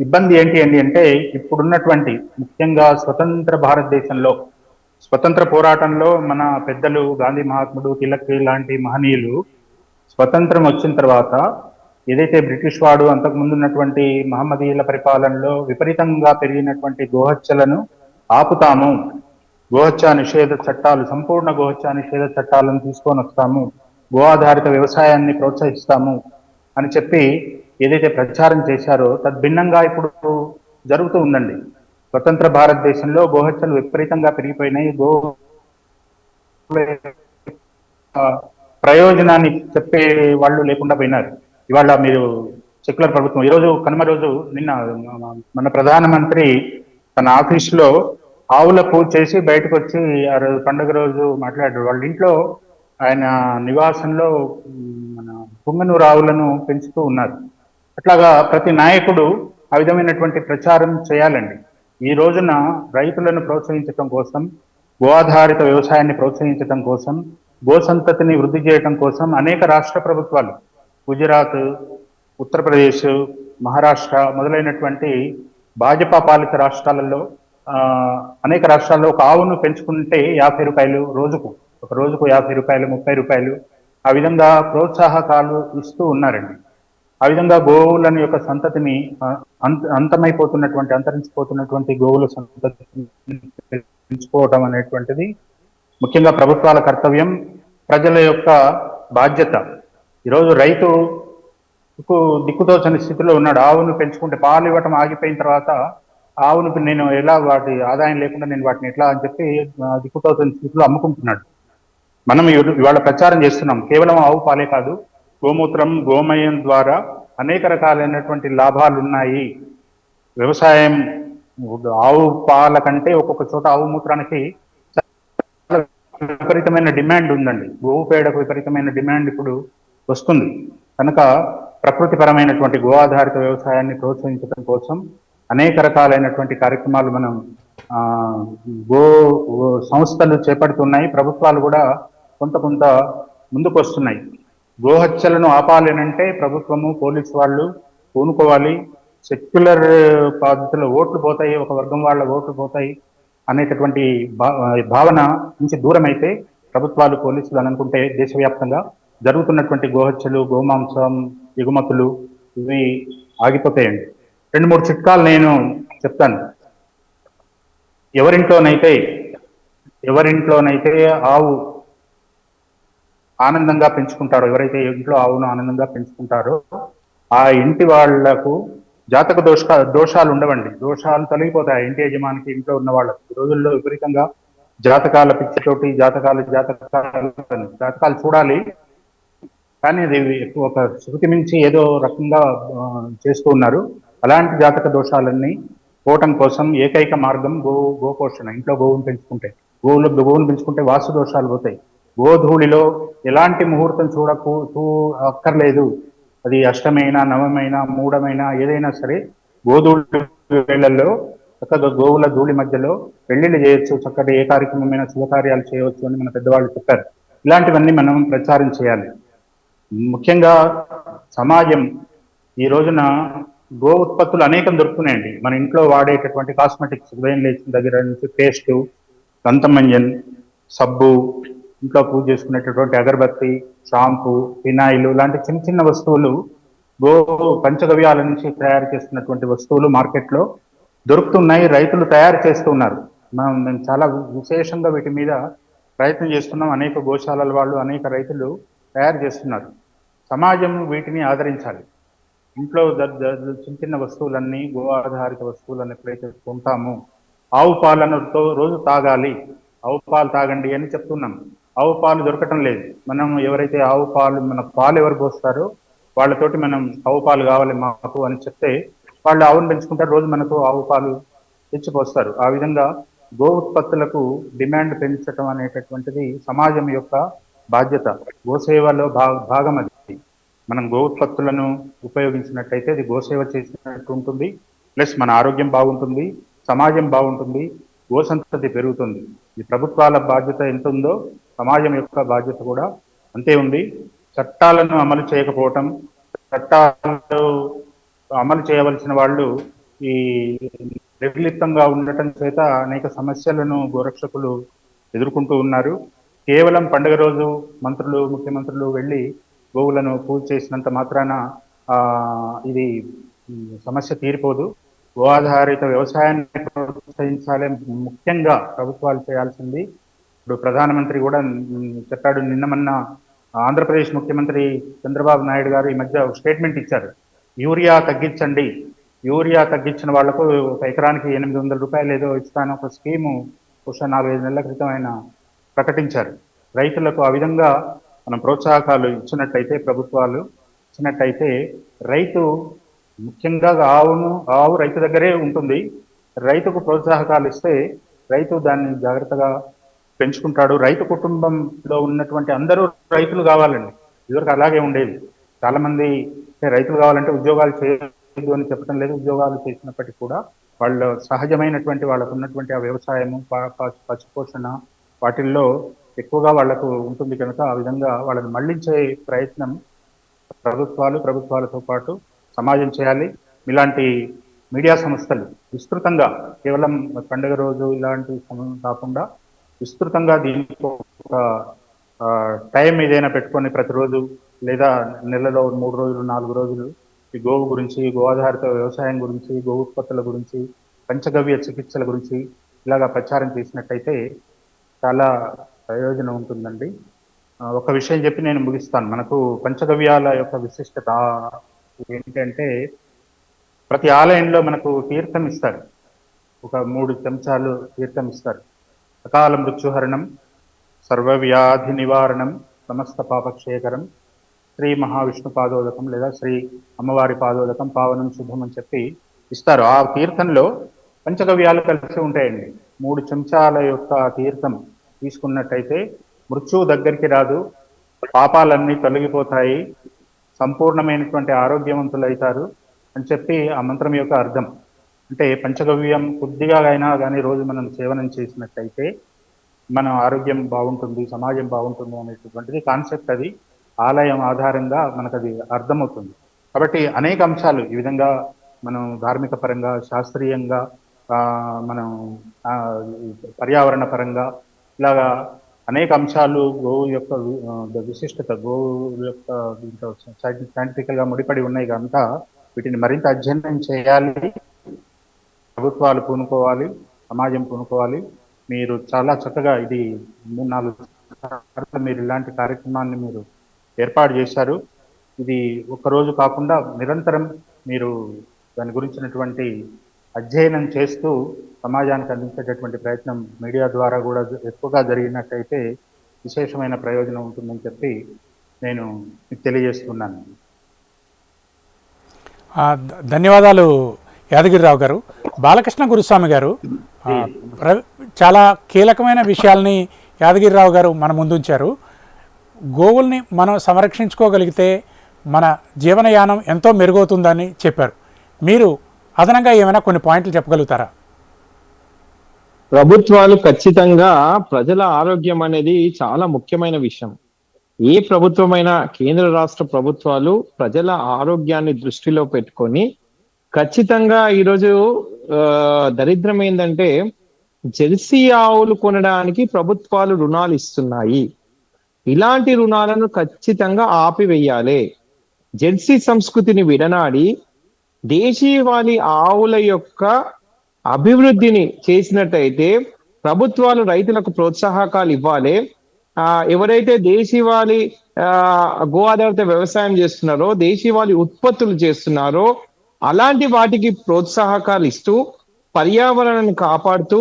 ఇబ్బంది ఏంటి అంటే ఇప్పుడున్నటువంటి ముఖ్యంగా స్వతంత్ర భారతదేశంలో స్వతంత్ర పోరాటంలో మన పెద్దలు గాంధీ మహాత్ముడు, తిలక్ లాంటి మహనీయులు స్వతంత్రం వచ్చిన తర్వాత ఏదైతే బ్రిటిష్ వాడు అంతకు ముందు ఉన్నటువంటి మహమ్మదీయుల పరిపాలనలో విపరీతంగా పెరిగినటువంటి గోహత్యలను ఆపుతాము, గోహత్య నిషేధ చట్టాలు, సంపూర్ణ గోహత్య నిషేధ చట్టాలను తీసుకొని వస్తాము, గో ఆధారిత వ్యవసాయాన్ని ప్రోత్సహిస్తాము అని చెప్పి ఏదైతే ప్రచారం చేశారో తద్భిన్నంగా ఇప్పుడు జరుగుతూ ఉందండి. స్వతంత్ర భారతదేశంలో గోహత్యలు విపరీతంగా పెరిగిపోయినాయి. గో ప్రయోజనాన్ని చెప్పే వాళ్ళు లేకుండా పోయినారు. ఇవాళ మీరు సెక్యులర్ ప్రభుత్వం ఈరోజు కనుమ రోజు నిన్న మన ప్రధానమంత్రి తన ఆఫీసులో ఆవుల పూజ చేసి బయటకు వచ్చి ఆ రోజు పండుగ రోజు మాట్లాడారు. వాళ్ళ ఇంట్లో ఆయన నివాసంలో మన పుంగనూరు ఆవులను పెంచుతూ ఉన్నారు. అట్లాగా ప్రతి నాయకుడు ఆ విధమైనటువంటి ప్రచారం చేయాలండి. ఈ రోజున రైతులను ప్రోత్సహించడం కోసం, గో ఆధారిత వ్యవసాయాన్ని ప్రోత్సహించడం కోసం, గో సంతతిని వృద్ధి చేయడం కోసం అనేక రాష్ట్ర ప్రభుత్వాలు, గుజరాత్, ఉత్తరప్రదేశ్, మహారాష్ట్ర మొదలైనటువంటి భాజపా పాలిత రాష్ట్రాలలో అనేక రాష్ట్రాల్లో ఒక ఆవును పెంచుకుంటే 50 రూపాయలు రోజుకు, ఒక రోజుకు 50 రూపాయలు, 30 రూపాయలు ఆ విధంగా ప్రోత్సాహకాలు ఇస్తూ ఉన్నారండి. ఆ విధంగా గోవులను యొక్క సంతతిని అంతరించిపోతున్నటువంటి గోవుల సంతతిని పెంచుకోవటం అనేటువంటిది ముఖ్యంగా ప్రభుత్వాల కర్తవ్యం, ప్రజల యొక్క బాధ్యత. ఈరోజు రైతుకు దిక్కుతోచని స్థితిలో ఉన్నాడు. ఆవును పెంచుకుంటే పాలు ఇవ్వటం ఆగిపోయిన తర్వాత ఆవును నేను ఎలా, వాటి ఆదాయం లేకుండా నేను వాటిని ఎట్లా అని చెప్పి దిక్కుతోచని స్థితిలో అమ్ముకుంటున్నాడు. మనం ఇవాళ ప్రచారం చేస్తున్నాం. కేవలం ఆవు పాలే కాదు, గోమూత్రం, గోమయం ద్వారా అనేక రకాలైనటువంటి లాభాలు ఉన్నాయి. వ్యవసాయం, ఆవు పాల కంటే ఒక్కొక్క చోట ఆవు మూత్రానికి విపరీతమైన డిమాండ్ ఉందండి. గోవు పేడకు విపరీతమైన డిమాండ్ ఇప్పుడు వస్తుంది. కనుక ప్రకృతిపరమైనటువంటి గో ఆధారిత వ్యవసాయాన్ని ప్రోత్సహించడం కోసం అనేక రకాలైనటువంటి కార్యక్రమాలు మనం గో సంస్థలు చేపడుతున్నాయి. ప్రభుత్వాలు కూడా కొంత ముందుకు వస్తున్నాయి. గోహత్యలను ఆపాలనంటే ప్రభుత్వము, పోలీసు వాళ్ళు పూనుకోవాలి. సెక్యులర్ పద్ధతిలో ఓట్లు పోతాయి, ఒక వర్గం వాళ్ళ ఓట్లు పోతాయి అనేటటువంటి భావన నుంచి దూరం అయితే ప్రభుత్వాలు, పోలీసులు అని అనుకుంటే దేశవ్యాప్తంగా జరుగుతున్నటువంటి గోహత్యలు, గోమాంసం ఎగుమతులు ఇవి ఆగిపోతాయండి. 2-3 చిట్కాలు నేను చెప్తాను. ఎవరింట్లోనైతే ఆవు ఆనందంగా పెంచుకుంటారో, ఎవరైతే ఇంట్లో ఆవును ఆనందంగా పెంచుకుంటారో ఆ ఇంటి వాళ్లకు జాతక దోషాలు ఉండవండి. దోషాలు తొలగిపోతాయి ఇంటి యజమానికి, ఇంట్లో ఉన్న వాళ్ళకు. ఈ రోజుల్లో విపరీతంగా జాతకాల పిచ్చితోటి జాతకాలు చూడాలి, కానీ అది ఒక శృతి మించి ఏదో రకంగా చేస్తూ ఉన్నారు. అలాంటి జాతక దోషాలన్నీ పోవటం కోసం ఏకైక మార్గం గోపోషణ. ఇంట్లో గోవును పెంచుకుంటే వాస్తు దోషాలు పోతాయి. గోధూళిలో ఎలాంటి ముహూర్తం అక్కర్లేదు. అది అష్టమైనా, నవమైనా, మూఢమైనా ఏదైనా సరే గోధూళి వేళల్లో చక్కగా గోవుల ధూళి మధ్యలో పెళ్లిళ్ళు చేయొచ్చు, చక్కగా ఏ కార్యక్రమమైనా శుభకార్యాలు చేయవచ్చు అని మన పెద్దవాళ్ళు చెప్పారు. ఇలాంటివన్నీ మనం ప్రచారం చేయాలి. ముఖ్యంగా సమాజం ఈ రోజున గో ఉత్పత్తులు అనేకం దొరుకుతున్నాయండి. మన ఇంట్లో వాడేటటువంటి కాస్మెటిక్స్, ఉదయం లేచిన దగ్గర నుంచి పేస్ట్, దంతమంజన్, సబ్బు, ఇంట్లో పూజ చేసుకునేటటువంటి అగరబత్తి, షాంపూ, ఫినాయిల్ లాంటి చిన్న వస్తువులు, గో పంచగవ్యాల నుంచి తయారు చేస్తున్నటువంటి వస్తువులు మార్కెట్లో దొరుకుతున్నాయి. రైతులు తయారు చేస్తున్నారు. మేము చాలా విశేషంగా వీటి మీద ప్రయత్నం చేస్తున్నాం. అనేక గోశాలల వాళ్ళు, అనేక రైతులు తయారు చేస్తున్నారు. సమాజం వీటిని ఆదరించాలి. ఇంట్లో చిన్న వస్తువులన్నీ, గో ఆధారిత వస్తువులను ఎప్పుడైతే కొంటామో, ఆవు పాలను రోజు తాగాలి, ఆవు పాలు తాగండి అని చెప్తున్నాం. ఆవు పాలు దొరకటం లేదు. మనం ఎవరైతే ఆవు పాలు, మన పాలు ఎవరు పోస్తారో వాళ్ళతోటి మనం ఆవు పాలు కావాలి మాకు అని చెప్తే వాళ్ళు ఆవును పెంచుకుంటారు, రోజు మనకు ఆవు పాలు తెచ్చిపోస్తారు. ఆ విధంగా గో ఉత్పత్తులకు డిమాండ్ పెంచడం అనేటటువంటిది సమాజం యొక్క బాధ్యత. గోసేవలో భాగం అది. మనం గో ఉత్పత్తులను ఉపయోగించినట్టయితే అది గోసేవ చేసినట్టు ఉంటుంది, ప్లస్ మన ఆరోగ్యం బాగుంటుంది, సమాజం బాగుంటుంది, గో సంతతి పెరుగుతుంది. ఈ ప్రభుత్వాల బాధ్యత ఎంత ఉందో సమాజం యొక్క బాధ్యత కూడా అంతే ఉంది. చట్టాలను అమలు చేయకపోవటం, చట్టాలు అమలు చేయవలసిన వాళ్ళు ఈ నిర్లిప్తంగా ఉండటం చేత అనేక సమస్యలను గోరక్షకులు ఎదుర్కొంటూ ఉన్నారు. కేవలం పండుగ రోజు మంత్రులు, ముఖ్యమంత్రులు వెళ్ళి గోవులను పూజ చేసినంత మాత్రాన ఇది సమస్య తీరిపోదు. గో ఆధారిత వ్యవసాయాన్ని ప్రోత్సహించాలి, ముఖ్యంగా ప్రభుత్వాలు చేయాల్సింది. ఇప్పుడు ప్రధానమంత్రి కూడా చెప్పాడు, నిన్న ఆంధ్రప్రదేశ్ ముఖ్యమంత్రి చంద్రబాబు నాయుడు గారు ఈ మధ్య ఒక స్టేట్మెంట్ ఇచ్చారు, యూరియా తగ్గించండి, యూరియా తగ్గించిన వాళ్లకు ఒక ఎకరానికి 800 రూపాయలు ఏదో ఇస్తాను ఒక స్కీము బహుశా 4-5 నెలల క్రితం ఆయన ప్రకటించారు. రైతులకు ఆ విధంగా మనం ప్రోత్సాహకాలు ఇచ్చినట్టయితే, ప్రభుత్వాలు ఇచ్చినట్టయితే, రైతు ముఖ్యంగా ఆవు రైతు దగ్గరే ఉంటుంది. రైతుకు ప్రోత్సాహకాలు ఇస్తే రైతు దాన్ని జాగ్రత్తగా పెంచుకుంటాడు. రైతు కుటుంబంలో ఉన్నటువంటి అందరూ రైతులు కావాలండి. ఇదివరకు అలాగే ఉండేది. చాలా మంది రైతులు కావాలంటే ఉద్యోగాలు చేయలేదు అని చెప్పడం లేదు. ఉద్యోగాలు చేసినప్పటికీ కూడా వాళ్ళ సహజమైనటువంటి వాళ్ళకు ఉన్నటువంటి ఆ వ్యవసాయము, పశుపోషణ వాటిల్లో ఎక్కువగా వాళ్లకు ఉంటుంది కనుక ఆ విధంగా వాళ్ళని మళ్లించే ప్రయత్నం ప్రభుత్వాలతో పాటు సమాజం చేయాలి. ఇలాంటి మీడియా సంస్థలు విస్తృతంగా, కేవలం పండుగ రోజు ఇలాంటి సమయం కాకుండా విస్తృతంగా దీనికి ఒక టైం ఏదైనా పెట్టుకొని ప్రతిరోజు లేదా నెలలో 3 రోజులు 4 రోజులు ఈ గోవు గురించి, గో ఆధారిత వ్యవసాయం గురించి, గో ఉత్పత్తుల గురించి, పంచగవ్య చికిత్సల గురించి ఇలాగా ప్రచారం చేసినట్టయితే చాలా ప్రయోజనం ఉంటుందండి. ఒక విషయం చెప్పి నేను ముగిస్తాను. మనకు పంచగవ్యాల యొక్క విశిష్టత ఏంటంటే, ప్రతి ఆలయంలో మనకు తీర్థం ఇస్తారు. ఒక 3 చెంచాలు తీర్థం ఇస్తారు. అకాల మృత్యుహరణం, సర్వవ్యాధి నివారణం, సమస్త పాపక్షేకరం, శ్రీ మహావిష్ణు పాదోదకం లేదా శ్రీ అమ్మవారి పాదోదకం, పావనం శుభం అని చెప్పి ఇస్తారు. ఆ తీర్థంలో పంచగవ్యాలు కలిసి ఉంటాయండి. 3 చెంచాల యొక్క తీర్థం తీసుకున్నట్టయితే మృత్యువు దగ్గరికి రాదు, పాపాలన్నీ తొలగిపోతాయి, సంపూర్ణమైనటువంటి ఆరోగ్యవంతులైతారు అని చెప్పి ఆ మంత్రం యొక్క అర్థం. అంటే పంచగవ్యం కొద్దిగా అయినా కానీ రోజు మనం సేవనం చేసినట్టయితే మన ఆరోగ్యం బాగుంటుంది, సమాజం బాగుంటుంది అనేటటువంటిది కాన్సెప్ట్. అది ఆలయం ఆధారంగా మనకు అది అర్థమవుతుంది. కాబట్టి అనేక అంశాలు ఈ విధంగా మనం ధార్మిక పరంగా, శాస్త్రీయంగా, మనం పర్యావరణ పరంగా ఇలాగా అనేక అంశాలు గోవు యొక్క విశిష్టత, గోవు యొక్క దీంట్లో సైంటిఫికల్గా ముడిపడి ఉన్నాయి కనుక వీటిని మరింత అధ్యయనం చేయాలి. ప్రభుత్వాలు పూనుకోవాలి, సమాజం పూనుకోవాలి. మీరు చాలా చక్కగా ఇది 3-4 సార్లు మీరు ఇలాంటి కార్యక్రమాన్ని మీరు ఏర్పాటు చేశారు. ఇది ఒక్కరోజు కాకుండా నిరంతరం మీరు దాని గురించినటువంటి అధ్యయనం చేస్తూ సమాజానికి అందించేటటువంటి ప్రయత్నం మీడియా ద్వారా కూడా ఎక్కువగా జరిగినట్టయితే విశేషమైన ప్రయోజనం ఉంటుందని చెప్పి నేను మీకు తెలియజేస్తున్నాను. ధన్యవాదాలు యాదగిరిరావు గారు. బాలకృష్ణ గురుస్వామి గారు, చాలా కీలకమైన విషయాల్ని యాదగిరిరావు గారు మన ముందుంచారు. గోవుల్ని మనం సంరక్షించుకోగలిగితే మన జీవనయానం ఎంతో మెరుగవుతుందని చెప్పారు. మీరు అదనంగా ఏమైనా కొన్ని పాయింట్లు చెప్పగలుగుతారా? ప్రభుత్వాలు ఖచ్చితంగా ప్రజల ఆరోగ్యం అనేది చాలా ముఖ్యమైన విషయం. ఏ ప్రభుత్వమైనా, కేంద్ర రాష్ట్ర ప్రభుత్వాలు ప్రజల ఆరోగ్యాన్ని దృష్టిలో పెట్టుకొని ఖచ్చితంగా ఈరోజు దరిద్రం ఏంటంటే, జెర్సీ ఆవులు కొనడానికి ప్రభుత్వాలు రుణాలు ఇస్తున్నాయి. ఇలాంటి రుణాలను ఖచ్చితంగా ఆపివేయాలి. జెర్సీ సంస్కృతిని విడనాడి దేశీవాళీ ఆవుల యొక్క అభివృద్ధిని చేసినట్టయితే ప్రభుత్వాలు రైతులకు ప్రోత్సాహకాలు ఇవ్వాలి. ఎవరైతే దేశీవాళీ గో ఆధారిత వ్యవసాయం చేస్తున్నారో, దేశీవాళీ ఉత్పత్తులు చేస్తున్నారో అలాంటి వాటికి ప్రోత్సాహకాలు ఇస్తూ, పర్యావరణాన్ని కాపాడుతూ,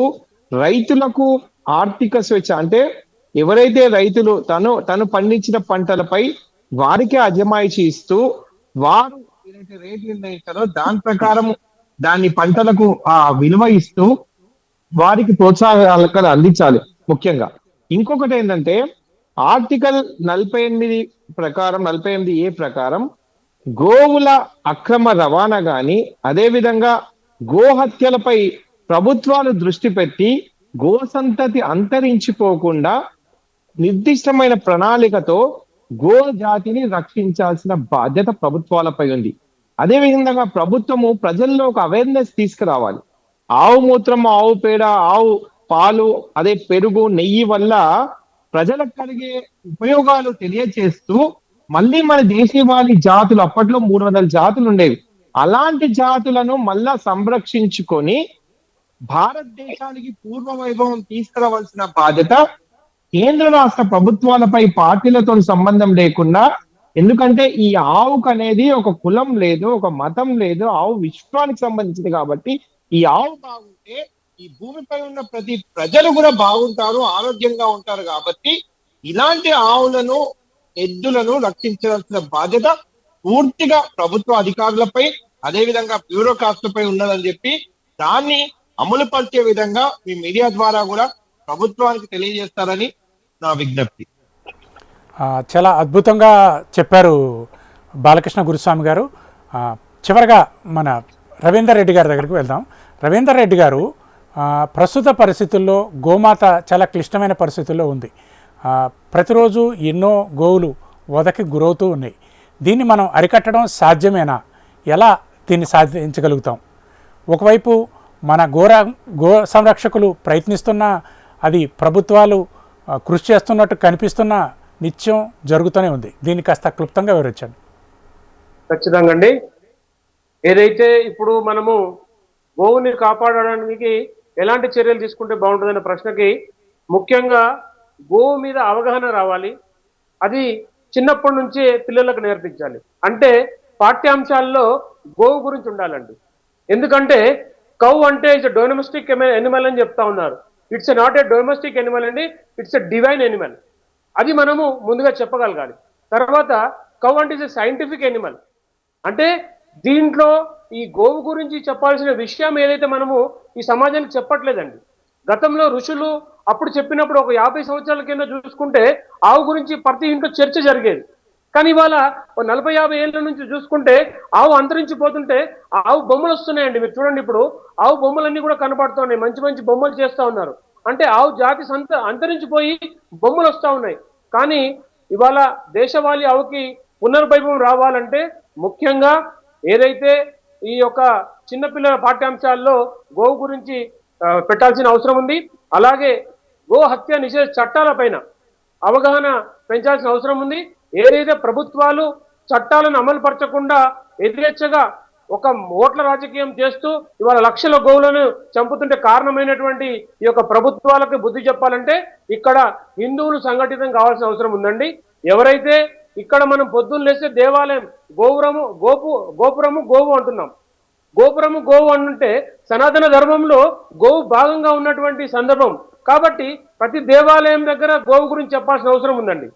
రైతులకు ఆర్థిక స్వేచ్ఛ, అంటే ఎవరైతే రైతులు తను పండించిన పంటలపై వారికే అజమాయిషీ ఇస్తూ, వారు ఏదైతే రేటు నిర్ణయిస్తారో దాని ప్రకారం దాన్ని పంటలకు విలువ ఇస్తూ వారికి ప్రోత్సాహకాలు అందించాలి ముఖ్యంగా. ఇంకొకటి ఏంటంటే, ఆర్టికల్ 48 ప్రకారం 48A ప్రకారం గోవుల అక్రమ రవాణా గాని, అదేవిధంగా గోహత్యలపై ప్రభుత్వాలు దృష్టి పెట్టి గో సంతతి అంతరించిపోకుండా నిర్దిష్టమైన ప్రణాళికతో గో జాతిని రక్షించాల్సిన బాధ్యత ప్రభుత్వాలపై ఉంది. అదేవిధంగా ప్రభుత్వము ప్రజల్లో ఒక అవేర్నెస్ తీసుకురావాలి. ఆవు మూత్రం, ఆవు పేడ, ఆవు పాలు, అదే పెరుగు, నెయ్యి వల్ల ప్రజలకు కలిగే ఉపయోగాలు తెలియచేస్తూ మళ్ళీ మన దేశీవాళీ జాతులు, అప్పట్లో 300 జాతులు ఉండేవి, అలాంటి జాతులను మళ్ళా సంరక్షించుకొని భారతదేశానికి పూర్వ వైభవం తీసుకురావాల్సిన బాధ్యత కేంద్ర రాష్ట్ర ప్రభుత్వాలపై, పార్టీలతో సంబంధం లేకుండా. ఎందుకంటే ఈ ఆవుకు అనేది ఒక కులం లేదు, ఒక మతం లేదు, ఆవు విశ్వానికి సంబంధించింది. కాబట్టి ఈ ఆవు బాగుంటే ఈ భూమిపై ఉన్న ప్రతి ప్రజలు కూడా బాగుంటారు, ఆరోగ్యంగా ఉంటారు. కాబట్టి ఇలాంటి ఆవులను, ఎద్దులను రక్షించాల్సిన బాధ్యత పూర్తిగా ప్రభుత్వ అధికారులపై, అదేవిధంగా బ్యూరోక్రాట్లపై ఉన్నదని చెప్పి దాన్ని అమలు పరిచే విధంగా మీ మీడియా ద్వారా కూడా ప్రభుత్వానికి తెలియజేస్తారని నా విజ్ఞప్తి. చాలా అద్భుతంగా చెప్పారు బాలకృష్ణ గురుస్వామి గారు. చివరగా మన రవీందర్ రెడ్డి గారి దగ్గరికి వెళ్దాం. రవీందర్ రెడ్డి గారు, ప్రస్తుత పరిస్థితుల్లో గోమాత చాలా క్లిష్టమైన పరిస్థితుల్లో ఉంది. ప్రతిరోజు ఎన్నో గోవులు వధకి గురవుతూ ఉన్నాయి. దీన్ని మనం అరికట్టడం సాధ్యమేనా? ఎలా దీన్ని సాధించగలుగుతాం? ఒకవైపు మన గో సంరక్షకులు ప్రయత్నిస్తున్నా, అది ప్రభుత్వాలు కృషి చేస్తున్నట్టు కనిపిస్తున్నా నిత్యం జరుగుతూనే ఉంది. దీన్ని కాస్త క్లుప్తంగా వివరించండి. ఖచ్చితంగా అండి. ఏదైతే ఇప్పుడు మనము గోవుని కాపాడడానికి ఎలాంటి చర్యలు తీసుకుంటే బాగుంటుందనే ప్రశ్నకి ముఖ్యంగా గోవు మీద అవగాహన రావాలి. అది చిన్నప్పటి నుంచే పిల్లలకు నేర్పించాలి. అంటే పాఠ్యాంశాల్లో గోవు గురించి ఉండాలండి. ఎందుకంటే కౌ అంటే ఇట్స్ డొమెస్టిక్ ఎనిమల్ అని చెప్తా ఉన్నారు. It's not A domestic Animal అండి, ఇట్స్ ఎ డివైన్ ఎనిమల్. అది మనము ముందుగా చెప్పగలగాలి. తర్వాత కౌ అంటే ఇట్స్ ఎ సైంటిఫిక్ ఎనిమల్. అంటే దీంట్లో ఈ గోవు గురించి చెప్పాల్సిన విషయం ఏదైతే మనము ఈ సమాజానికి చెప్పట్లేదండి. గతంలో ఋషులు అప్పుడు చెప్పినప్పుడు ఒక 50 సంవత్సరాల కింద చూసుకుంటే ఆవు గురించి ప్రతి ఇంట్లో చర్చ జరిగేది. కానీ ఇవాళ 40-50 ఏళ్ళ నుంచి చూసుకుంటే ఆవు అంతరించిపోతుంటే ఆవు బొమ్మలు వస్తున్నాయండి. మీరు చూడండి, ఇప్పుడు ఆవు బొమ్మలన్నీ కూడా కనపడుతున్నాయి, మంచి మంచి బొమ్మలు చేస్తూ ఉన్నారు. అంటే ఆవు జాతి అంతరించిపోయి బొమ్మలు వస్తూ ఉన్నాయి. కానీ ఇవాళ దేశవాళీ ఆవుకి పునర్వైభవం రావాలంటే ముఖ్యంగా ఏదైతే ఈ యొక్క చిన్నపిల్లల పాఠ్యాంశాల్లో గోవు గురించి పెట్టాల్సిన అవసరం ఉంది. అలాగే గో హత్య నిషేధ చట్టాలపైన అవగాహన పెంచాల్సిన అవసరం ఉంది. ఏదైతే ప్రభుత్వాలు చట్టాలను అమలు పరచకుండా యథేచ్ఛగా ఒక ఓట్ల రాజకీయం చేస్తూ ఇవాళ లక్షల గోవులను చంపుతుంటే కారణమైనటువంటి ఈ యొక్క ప్రభుత్వాలకు బుద్ధి చెప్పాలంటే ఇక్కడ హిందువులు సంఘటితం కావాల్సిన అవసరం ఉందండి. ఎవరైతే ఇక్కడ మనం పొద్దున్న లేస్తే దేవాలయం గోపురము గోవు అంటున్నాం. గోపురము గోవు అంటే సనాతన ధర్మంలో గోవు భాగంగా ఉన్నటువంటి సందర్భం. కాబట్టి ప్రతి దేవాలయం దగ్గర గోవు గురించి చెప్పాల్సిన అవసరం ఉందండి.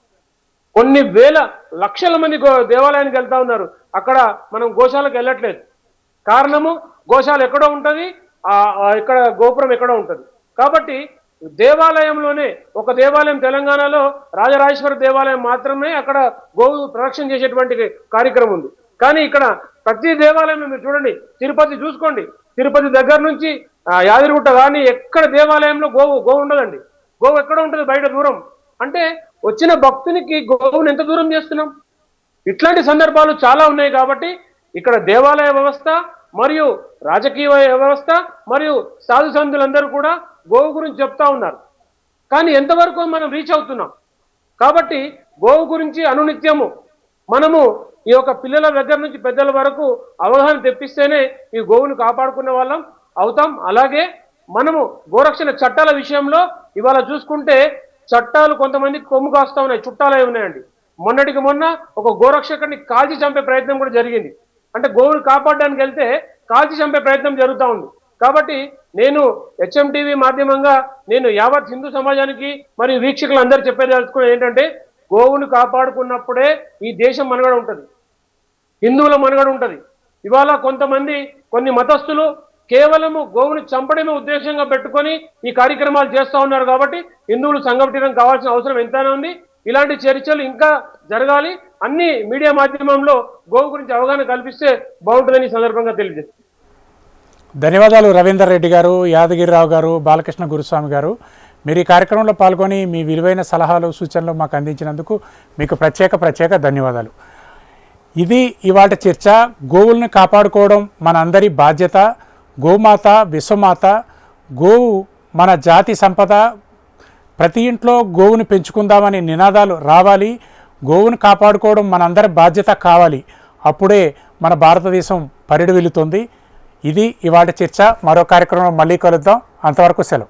కొన్ని వేల లక్షల మంది దేవాలయానికి వెళ్తా ఉన్నారు, అక్కడ మనం గోశాలకు వెళ్ళట్లేదు. కారణము గోశాల ఎక్కడో ఉంటుంది, ఇక్కడ గోపురం ఎక్కడో ఉంటుంది. కాబట్టి దేవాలయంలోనే ఒక దేవాలయం తెలంగాణలో రాజరాజేశ్వర దేవాలయం మాత్రమే అక్కడ గోవు ప్రదక్షిణ చేసేటువంటి కార్యక్రమం ఉంది. కానీ ఇక్కడ ప్రతి దేవాలయంలో మీరు చూడండి, తిరుపతి చూసుకోండి, తిరుపతి దగ్గర నుంచి యాదగిరిగుట్ట కానీ ఎక్కడ దేవాలయంలో గోవు ఉండదండి. గోవు ఎక్కడ ఉంటుంది? బయట దూరం. అంటే వచ్చిన భక్తునికి గోవును ఎంత దూరం చేస్తున్నాం? ఇట్లాంటి సందర్భాలు చాలా ఉన్నాయి. కాబట్టి ఇక్కడ దేవాలయ వ్యవస్థ మరియు రాజకీయ వ్యవస్థ మరియు సాధు సంతులందరూ కూడా గోవు గురించి చెప్తా ఉన్నారు. కానీ ఎంతవరకు మనం రీచ్ అవుతున్నాం? కాబట్టి గోవు గురించి అనునిత్యము మనము ఈ యొక్క పిల్లల దగ్గర నుంచి పెద్దల వరకు అవగాహన తెప్పిస్తేనే ఈ గోవును కాపాడుకునే వాళ్ళం అవుతాం. అలాగే మనము గోరక్షణ చట్టాల విషయంలో ఇవాళ చూసుకుంటే చట్టాలు కొంతమందికి కొమ్ము కాస్తా ఉన్నాయి, చుట్టాలే ఉన్నాయండి. మొన్నటికి మొన్న ఒక గోరక్షకుడిని కాల్చి చంపే ప్రయత్నం కూడా జరిగింది. అంటే గోవును కాపాడడానికి వెళ్తే కాల్చి చంపే ప్రయత్నం జరుగుతూ ఉంది. కాబట్టి నేను HMTV మాధ్యమంగా నేను యావత్ హిందూ సమాజానికి మరియు వీక్షకులందరూ చెప్పేదలుచుకున్నది ఏంటంటే, గోవును కాపాడుకున్నప్పుడే ఈ దేశం మనుగడ ఉంటుంది, హిందువుల మనుగడ ఉంటుంది. ఇవాళ కొన్ని మతస్థులు కేవలము గోవుని చంపడమే ఉద్దేశంగా పెట్టుకొని ఈ కార్యక్రమాలు చేస్తూ ఉన్నారు. కాబట్టి హిందువులు సంఘటితం కావాల్సిన అవసరం ఎంతైనా ఉంది. ఇలాంటి చర్చలు ఇంకా జరగాలి. అన్ని మీడియా మాధ్యమంలో గోవు గురించి అవగాహన కల్పిస్తే బాగుంటుందని ఈ సందర్భంగా తెలియజేస్తాను. ధన్యవాదాలు రవీందర్ రెడ్డి గారు, యాదగిరిరావు గారు, బాలకృష్ణ గురుస్వామి గారు. మీరు ఈ కార్యక్రమంలో పాల్గొని మీ విలువైన సలహాలు సూచనలు మాకు అందించినందుకు మీకు ప్రత్యేక ధన్యవాదాలు. ఇది ఇవాళ చర్చ. గోవుల్ని కాపాడుకోవడం మన అందరి బాధ్యత. గోమాత విశ్వమాత. గోవు మన జాతి సంపద. ప్రతి ఇంట్లో గోవుని పెంచుకుందామని నినాదాలు రావాలి. గోవును కాపాడుకోవడం మనందరి బాధ్యత కావాలి. అప్పుడే మన భారతదేశం పరిడి వెళుతుంది. ఇది ఇవాళ చర్చ. మరో కార్యక్రమం మళ్ళీ కలుద్దాం. అంతవరకు సెలవు.